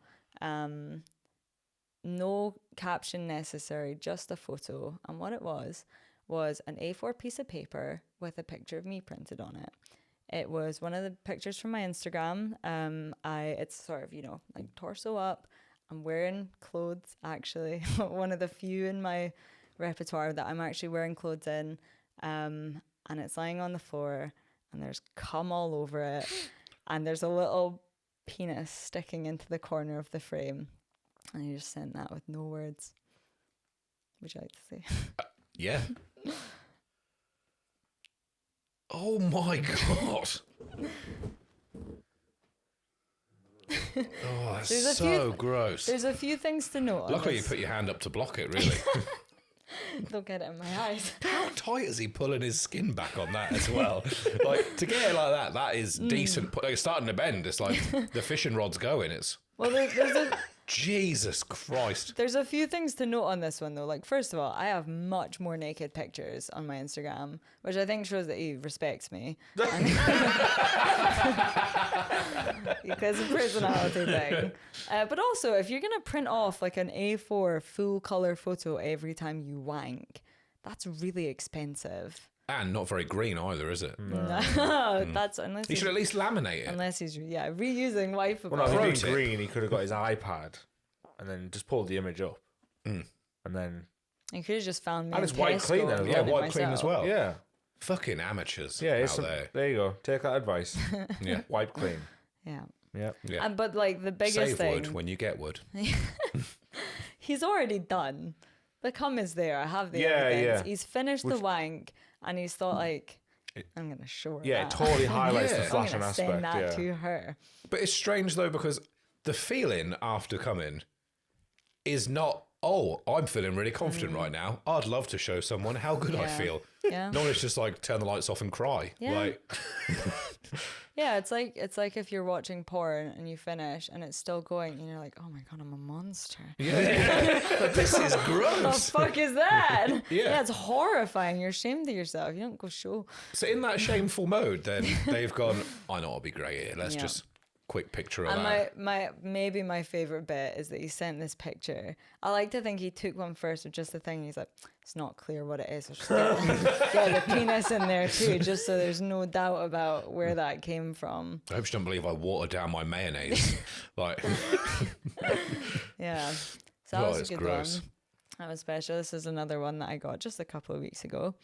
No caption necessary, just a photo. And what it was an A4 piece of paper with a picture of me printed on it. It was one of the pictures from my Instagram. It's sort of, like torso up. I'm wearing clothes, actually. One of the few in my repertoire that I'm actually wearing clothes in. And it's lying on the floor, and there's cum all over it. And there's a little penis sticking into the corner of the frame. And you just sent that with no words. Would you like to see?
Yeah. Oh my god. Oh, that's
There's a
so
few-
gross.
There's a few things to note. on
Luckily, you
this.
put your hand up to block it, really.
Don't get it in my eyes.
How tight is he pulling his skin back on that as well? Like, to get it like that is decent. Like, it's starting to bend. It's like the fishing rod's going. It's
Well,
Jesus Christ.
there's a few things to note on this one, though. Like, first of all, I have much more naked pictures on my Instagram, which I think shows that he respects me. Because of personality thing. But also, if you're going to print off like an A4 full color photo every time you wank, that's really expensive.
And not very green either, is it?
No, that's unless
You should at least laminate it.
he's reusing wipeable.
Well, no, if
Pro
he'd
tip.
been green, he could have got his iPad and then just pulled the image up. And then...
You could have just found me.
And
in
it's white
Tesco
clean then,
and
yeah,
done it
white clean as
myself.
well.
Yeah.
Fucking amateurs
Yeah, it's
out there.
there you go. Take that advice.
Yeah.
Wipe clean.
Yeah.
Yeah.
Yeah.
But like the biggest
Save
thing,
wood when you get wood.
he's already done. The cum is there. I have the
Yeah,
evidence.
yeah.
He's finished the wank, and he's thought like, I'm gonna show her.
Yeah,
that.
it totally highlights
Yeah.
the
I'm
flashing
I'm gonna
aspect.
send that
Yeah.
to her.
But it's strange though because the feeling after coming is not oh, I'm feeling really confident right now. I'd love to show someone how good I
Yeah.
feel.
Yeah.
No, it's just like turn the lights off and cry.
Yeah.
Like,
Yeah, it's like if you're watching porn and you finish and it's still going and you're like, oh my god, I'm a monster.
yeah, but this is
What the
gross.
fuck is that?
Yeah.
It's horrifying. You're ashamed of yourself. You don't go show.
So in that shameful mode, then they've gone, I know I'll be great here. Let's
Yeah.
just quick picture of
And
that.
maybe my favorite bit is that he sent this picture. I like to think he took one first of just the thing. And he's like, it's not clear what it is. I'll just get the penis in there too, just so there's no doubt about where that came from.
I hope you don't believe I watered down my mayonnaise. Like,
Yeah. So that
Oh,
was a
it's
good
gross.
one. That was special. This is another one that I got just a couple of weeks ago.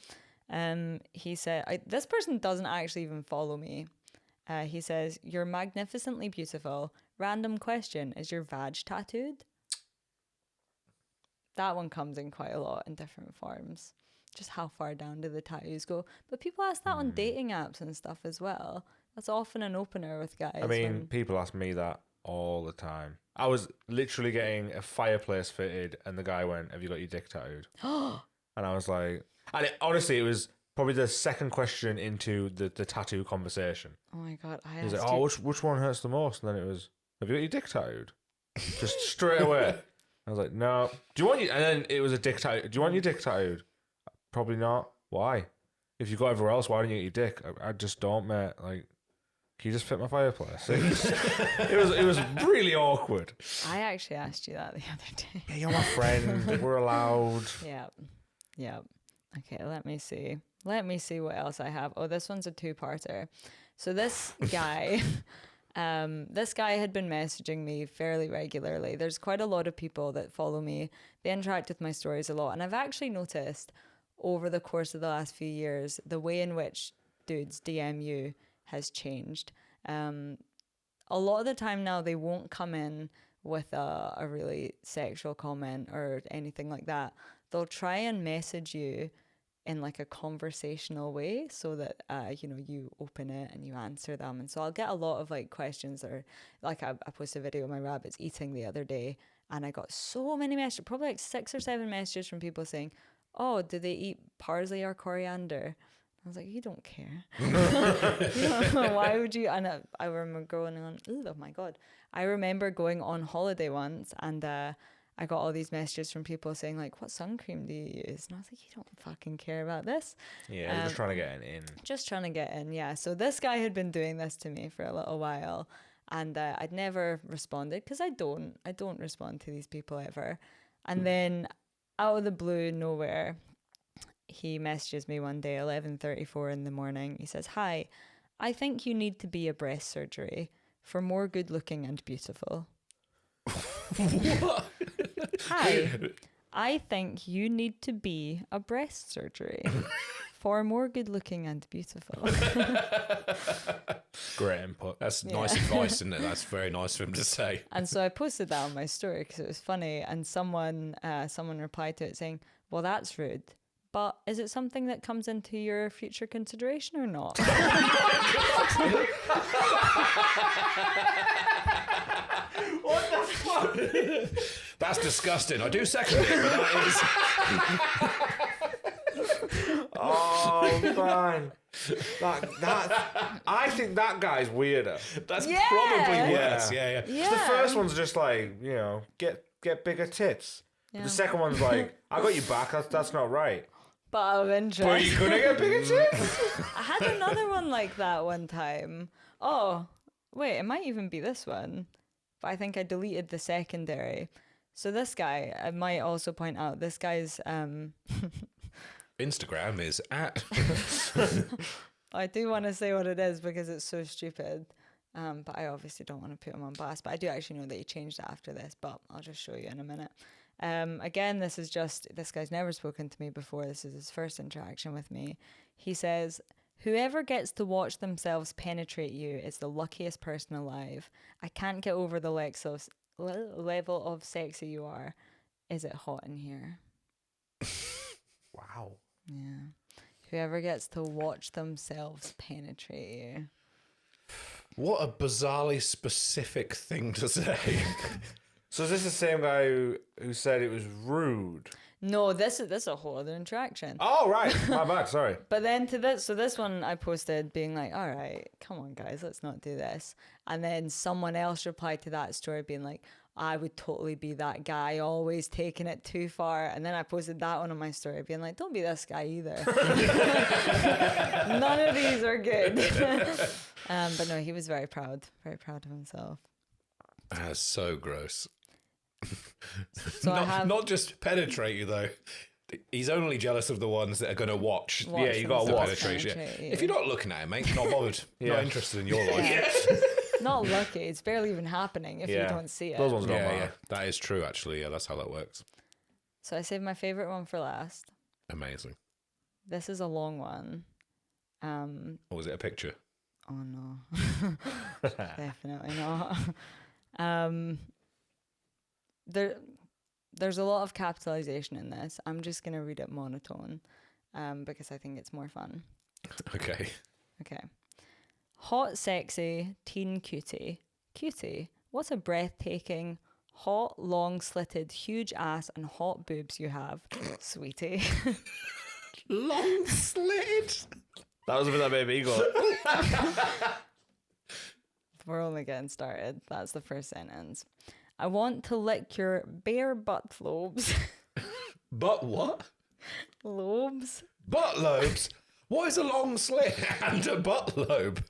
He said, this person doesn't actually even follow me. He says, you're magnificently beautiful. Random question, is your vag tattooed? That one comes in quite a lot in different forms. Just how far down do the tattoos go? But people ask that on dating apps and stuff as well. That's often an opener with guys.
I mean, people ask me that all the time. I was literally getting a fireplace fitted, and the guy went, "Have you got your dick tattooed?" And I was like, honestly, it was probably the second question into the tattoo conversation.
oh my god, I
He's
asked
like, "Oh,
you-
which one hurts the most?" And then it was, "Have you got your dick tattooed?" Just straight away. I was like, "No." Do you want your? And then it was a dick tattoo. Do you want your dick tattooed? Probably not. Why? If you got everywhere else, why don't you get your dick? I just don't, mate. Like, can you just fit my fireplace? It was really awkward.
I actually asked you that the other day.
Yeah, you're my friend. We're allowed.
Yeah. Okay, let me see. Let me see what else I have. Oh, this one's a two-parter. So this guy, this guy had been messaging me fairly regularly. There's quite a lot of people that follow me. They interact with my stories a lot. And I've actually noticed over the course of the last few years, the way in which dudes DM you has changed. A lot of the time now, they won't come in with a really sexual comment or anything like that. They'll try and message you in like a conversational way so that you open it and you answer them. And so I'll get a lot of like questions, or like I posted a video of my rabbits eating the other day, and I got so many messages, probably like 6 or 7 messages from people saying, oh, do they eat parsley or coriander? I was like, you don't care. Why would you? And I remember going on, oh my God. I remember going on holiday once, and I got all these messages from people saying like, what sun cream do you use? And I was like, you don't fucking care about this.
Yeah, you're just trying to get it in.
Just trying to get in, yeah. So this guy had been doing this to me for a little while, and I'd never responded because I don't respond to these people ever. And then out of the blue, nowhere, he messages me one day, 11:34 in the morning. He says, hi, I think you need to be a breast surgery for more good looking and beautiful.
What?
Hi, I think you need to be a breast surgery for more good looking and beautiful.
Great input.
That's nice advice, isn't it? That's very nice for him to say.
And so I posted that on my story because it was funny, and someone replied to it saying, well, that's rude, but is it something that comes into your future consideration or not?
What the fuck?
That's disgusting. I do second it, but that is...
Oh man, I think that guy's weirder.
That's
Yeah.
probably worse. Yeah.
Yeah.
The first one's just like, get bigger tits.
Yeah.
The second one's like, I got you back. That's not right.
But out of interest.
Are you gonna get bigger tits?
I had another one like that one time. Oh, wait, it might even be this one. But I think I deleted the secondary. So this guy, I might also point out, this guy's...
Instagram is at...
I do want to say what it is because it's so stupid. But I obviously don't want to put him on blast. But I do actually know that he changed it after this, but I'll just show you in a minute. Again, this guy's never spoken to me before. This is his first interaction with me. He says, whoever gets to watch themselves penetrate you is the luckiest person alive. I can't get over the level of sexy you are. Is it hot in here?
Wow.
Yeah. Whoever gets to watch themselves penetrate you.
What a bizarrely specific thing to say.
So is this the same guy who said it was rude?
No, this is a whole other interaction.
Oh, right. My bad. Sorry.
But then this one I posted being like, all right, come on guys, let's not do this. And then someone else replied to that story being like, I would totally be that guy, always taking it too far. And then I posted that one on my story being like, don't be this guy either. None of these are good. But no, he was very proud of himself.
That's so gross.
So
not just penetrate you though. He's only jealous of the ones that are going to watch.
Watch
Yeah, you got to
themselves
watch. Penetration.
penetrate you.
If you're not looking at him, mate, not bothered.
Yeah.
Not interested in your life.
Yeah. Not lucky. It's barely even happening if you
Yeah.
don't see it.
Those ones don't
Yeah,
matter.
yeah, that is true. Actually, yeah, that's how that works.
So I saved my favorite one for last.
Amazing.
This is a long one.
Or was it a picture?
Oh no, definitely not. There's a lot of capitalization in this. I'm just gonna read it monotone, because I think it's more fun.
Okay.
Okay. Hot, sexy, teen cutie. Cutie, what a breathtaking, hot, long, slitted, huge ass and hot boobs you have, sweetie.
Long slit.
That was a bit that baby eagle.
We're only getting started. That's the first sentence. I want to lick your bare butt lobes.
But what?
Lobes?
Butt lobes? What is a long slit and a butt lobe?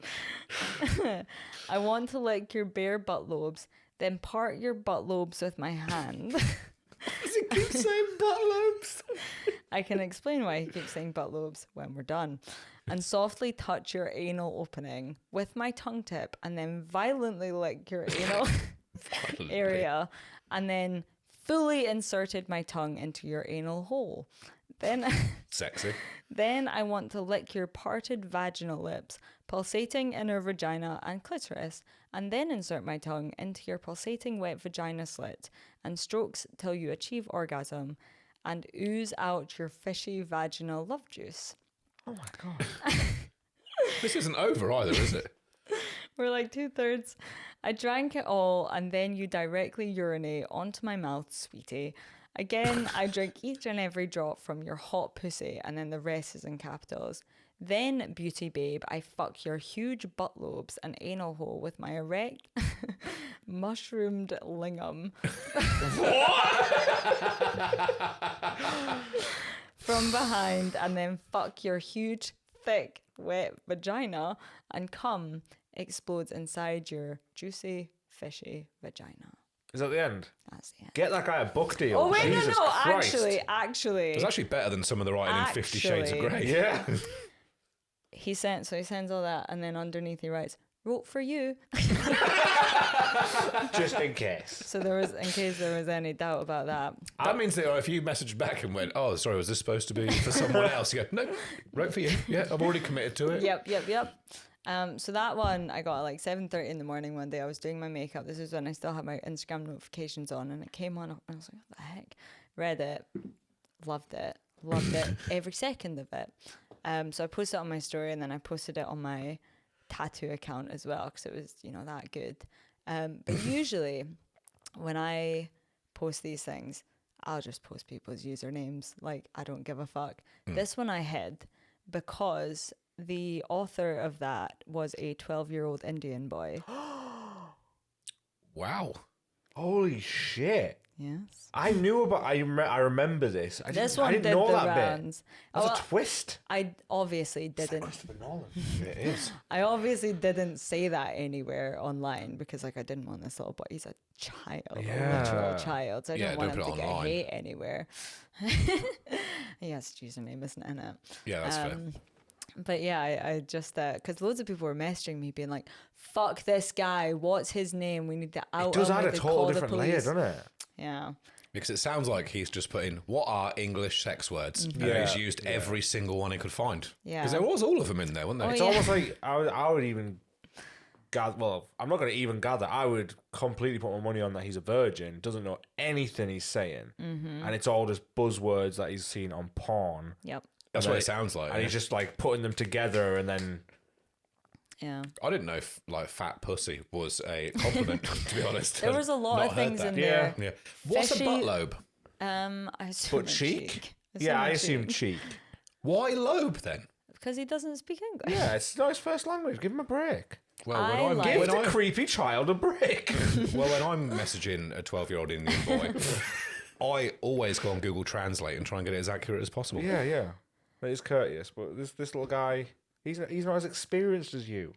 I want to lick your bare butt lobes, then part your butt lobes with my hand.
Does it keep saying butt lobes?
I can explain why he keeps saying butt lobes when we're done. And softly touch your anal opening with my tongue tip and then violently lick your anal area and then fully inserted my tongue into your anal hole. Then
Sexy.
Then I want to lick your parted vaginal lips, pulsating inner vagina and clitoris, and then insert my tongue into your pulsating wet vagina slit and strokes till you achieve orgasm and ooze out your fishy vaginal love juice.
Oh my God.
This isn't over either, is it?
We're like 2/3. I drank it all and then you directly urinate onto my mouth, sweetie. Again, I drink each and every drop from your hot pussy and then the rest is in capitals. Then, beauty babe, I fuck your huge butt lobes and anal hole with my erect, mushroomed lingam. From behind and then fuck your huge, thick, wet vagina and cum explodes inside your juicy, fishy vagina.
Is that the end?
That's the end.
Get that guy a book deal.
Oh wait,
Jesus
no,
Christ.
actually.
It's actually better than some of the writing in 50 Shades of Grey.
Yeah.
He sends all that, and then underneath he writes, "Wrote for you."
Just in case.
So in case there was any doubt about that.
That means that if you messaged back and went, oh, sorry, was this supposed to be for someone else? You go, no, wrote for you. Yeah, I've already committed to it.
Yep. So that one I got at like 7:30 in the morning one day. I was doing my makeup. This is when I still had my Instagram notifications on, and it came on, and I was like, what the heck? Read it, loved it, every second of it. So I posted it on my story, and then I posted it on my tattoo account as well because it was, that good. But usually when I post these things, I'll just post people's usernames. Like, I don't give a fuck. This one I hid because the author of that was a 12-year-old Indian boy.
Wow.
Holy shit.
Yes.
I knew about. I remember this. I
This
didn't,
one
I didn't
did
know
the
that
rounds.
bit. That's a twist.
I obviously didn't.
Christopher Nolan.
It is.
I obviously didn't say that anywhere online because, like, I didn't want this little boy. He's a child, a literal child. So I
Yeah,
don't want
don't
him
put
to
it
get
online.
hate anywhere. Yes, username isn't in it.
Yeah, that's fair.
But yeah, I just because loads of people were messaging me being like, "Fuck this guy! What's his name? We need to out."
It does
him,
add
we
a
could
total
call the
different layer,
police."
doesn't it?
Yeah.
Because it sounds like he's just put in, what are English sex words? And
Yeah.
he's used every single one he could find.
Yeah.
Because there was all of them in there, wasn't there?
Oh,
It's
yeah.
almost like I would even gather. Well, I'm not going to even gather. I would completely put my money on that he's a virgin, doesn't know anything he's saying, and it's all just buzzwords that he's seen on porn.
Yep.
That's
And
what
then-
it sounds like.
And
yeah.
he's just like putting them together, and then
Yeah.
I didn't know like fat pussy was a compliment. To be honest,
There was a lot
Not
of
heard
things
that.
in there.
Yeah. What's
Fishy-
a butt lobe?
I assume
Butt
a
cheek?
cheek.
Yeah, I assume cheek.
Why lobe then?
Because he doesn't speak English.
Yeah, it's not his first language. Give him a break.
Well,
I
when
like-
Give
when
the
I'm
creepy child a break.
when I'm messaging a 12-year-old Indian boy, I always go on Google Translate and try and get it as accurate as possible.
yeah, yeah. That is courteous, but this little guy, he's not as experienced as you.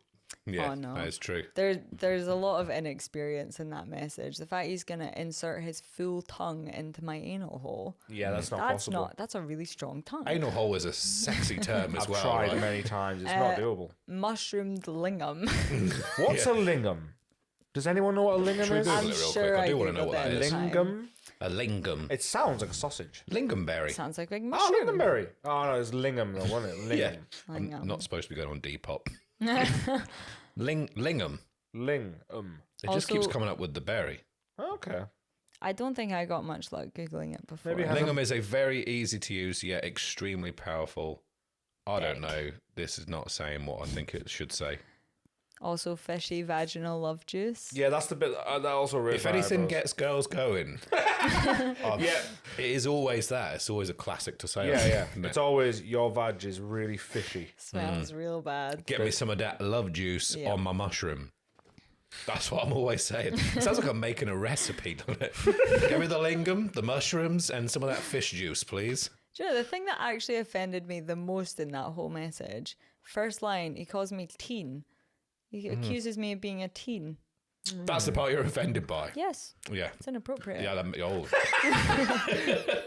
Yeah,
Oh, no.
that is true.
There's a lot of inexperience in that message. The fact he's gonna insert his full tongue into my anal hole.
Yeah, that's not
That's
possible.
not. That's a really strong tongue.
Anal hole is a sexy term as
I've
well,
tried
right?
many times. It's not doable.
Mushroomed lingam.
What's a lingam? Does anyone know what a lingam
Should we
is?
Google
I'm
it real
sure
quick? I
I
do want to know
Googled
what that
it.
is.
Lingam?
A lingam.
It sounds like a sausage.
Lingonberry.
Sounds like big
Oh,
mushroom.
lingonberry. Oh, no, it's lingam though, wasn't it? Lingam.
Yeah.
Lingam.
I'm not supposed to be going on Depop. Lingam.
Lingam.
It just keeps
Also-
coming up with the berry.
Okay.
I don't think I got much luck googling it before.
Maybe it has
Lingam is a very easy to use yet extremely powerful. I don't know. This is not saying what I think it should say.
Also, fishy vaginal love juice.
Yeah, that's the bit that also really.
If anything gets girls going,
yeah,
it is always that. It's always a classic to say.
yeah.
isn't it?
It's always your vag is really fishy.
Smells real bad.
Get me some of that love juice
Yeah.
on my mushroom. That's what I'm always saying. It sounds like I'm making a recipe, doesn't it? Give me the lingam, the mushrooms, and some of that fish juice, please.
Do you know, the thing that actually offended me the most in that whole message, first line, he calls me teen. He accuses me of being a teen.
That's the part you're offended by.
Yes,
Yeah.
it's inappropriate.
Yeah,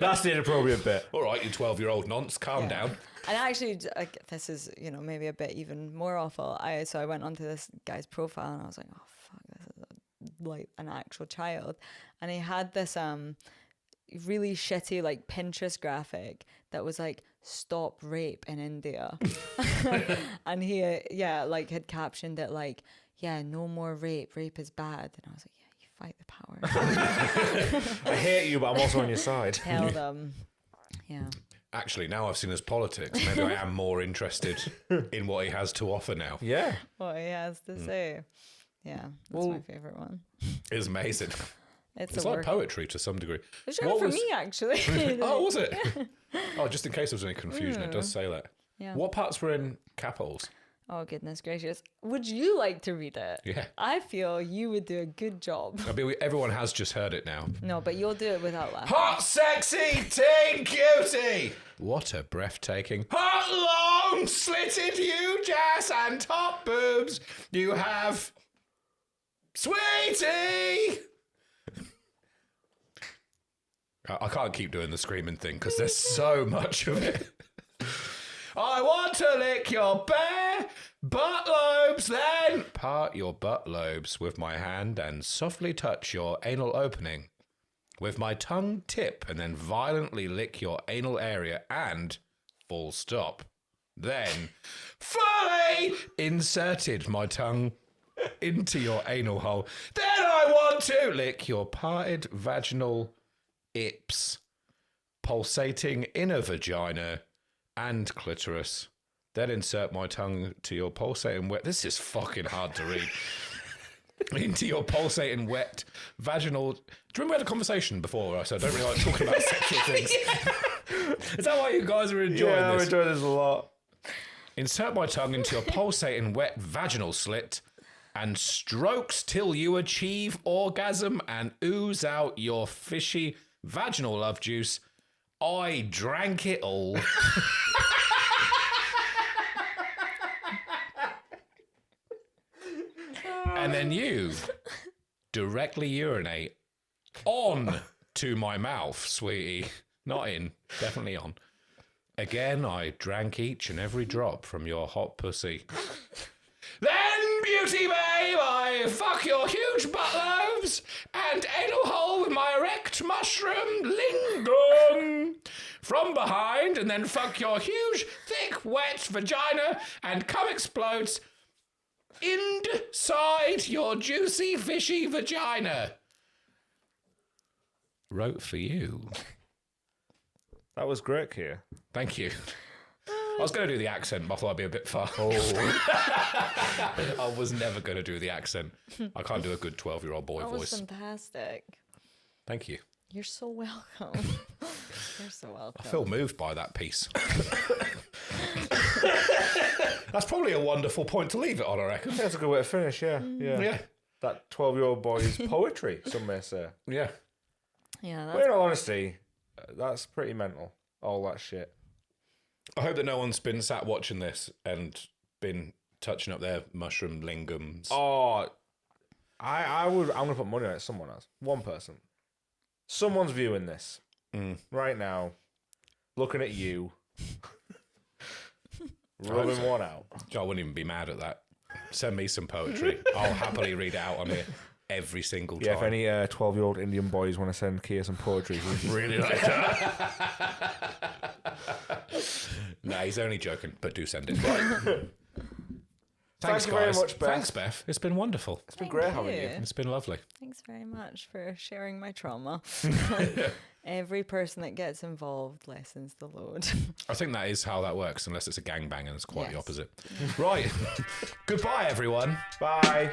That's the inappropriate bit.
all right, you 12-year-old nonce, calm down.
And actually, like, this is, maybe a bit even more awful. So I went onto this guy's profile and I was like, oh, fuck, this is like an actual child. And he had this really shitty, like, Pinterest graphic that was like, stop rape in India. And he, had captioned it like, yeah, no more rape. Rape is bad. And I was like, yeah, you fight the power.
I hate you, but I'm also on your side.
Tell them. Yeah.
Actually, now I've seen his politics, maybe I am more interested in what he has to offer now.
Yeah.
What he has to say. Yeah, that's my favorite one.
It's amazing.
It's
It's
a
like
work.
poetry to some degree.
It's
What
for
was-
me, actually.
Oh, was it? Oh, just in case there was any confusion, it does say that.
Yeah.
What parts were in capitals?
Oh, goodness gracious. Would you like to read it?
Yeah.
I feel you would do a good job.
I mean, everyone has just heard it now.
No, but you'll do it without laughing.
Hot, sexy, teen cutie! What a breathtaking, hot, long, slitted, huge ass and top boobs you have, sweetie! I can't keep doing the screaming thing because there's so much of it. I want to lick your bare butt lobes, then part your butt lobes with my hand and softly touch your anal opening with my tongue tip and then violently lick your anal area and full stop. Then fully inserted my tongue into your anal hole. Then I want to lick your parted vaginal ips, pulsating inner vagina and clitoris. Then insert my tongue to your pulsating wet. This is fucking hard to read. Into your pulsating wet vaginal. Do you remember we had a conversation before where I said I don't really like talking about sexual things? Is that why you guys are enjoying
Yeah, I'm
this?
enjoying this a lot.
Insert my tongue into your pulsating wet vaginal slit and strokes till you achieve orgasm and ooze out your fishy vaginal love juice. I drank it all. And then you directly urinate on to my mouth, sweetie. Not in, definitely on. Again, I drank each and every drop from your hot pussy. Then, beauty babe, I fuck your huge butt lobes and anal hole with my erect mushroom lingam from behind, and then fuck your huge, thick, wet vagina and cum explodes inside your juicy, fishy vagina. Wrote for you.
That was great, Kier.
Thank you. I was going to do the accent, but I thought I'd be a bit far.
Oh.
I was never going to do the accent. I can't do a good 12-year-old boy
That
voice.
was fantastic.
Thank you.
You're so welcome. You're so welcome.
I feel moved by that piece. That's probably a wonderful point to leave it on, I reckon.
That's a good way to finish, yeah.
Yeah.
That 12-year-old boy's poetry, some may say.
Yeah.
Yeah,
But in all honesty, that's pretty mental, all that shit.
I hope that no one's been sat watching this and been touching up their mushroom lingams.
Oh, I'm going to put money on it. Someone else. One person. Someone's viewing this right now, looking at you, rubbing one out.
I wouldn't even be mad at that. Send me some poetry. I'll happily read it out on here every single time.
Yeah, if any 12-year-old Indian boys want to send Kier some poetry, we'd really like that.
Nah, he's only joking, but do send it.
Thank you very much, Beth.
Thanks, Beth. It's been wonderful.
It's been great having you.
It's been lovely.
Thanks very much for sharing my trauma. Every person that gets involved lessens the load.
I think that is how that works, unless it's a gangbang and it's quite the
Yes.
opposite. Right. Goodbye, everyone.
Bye.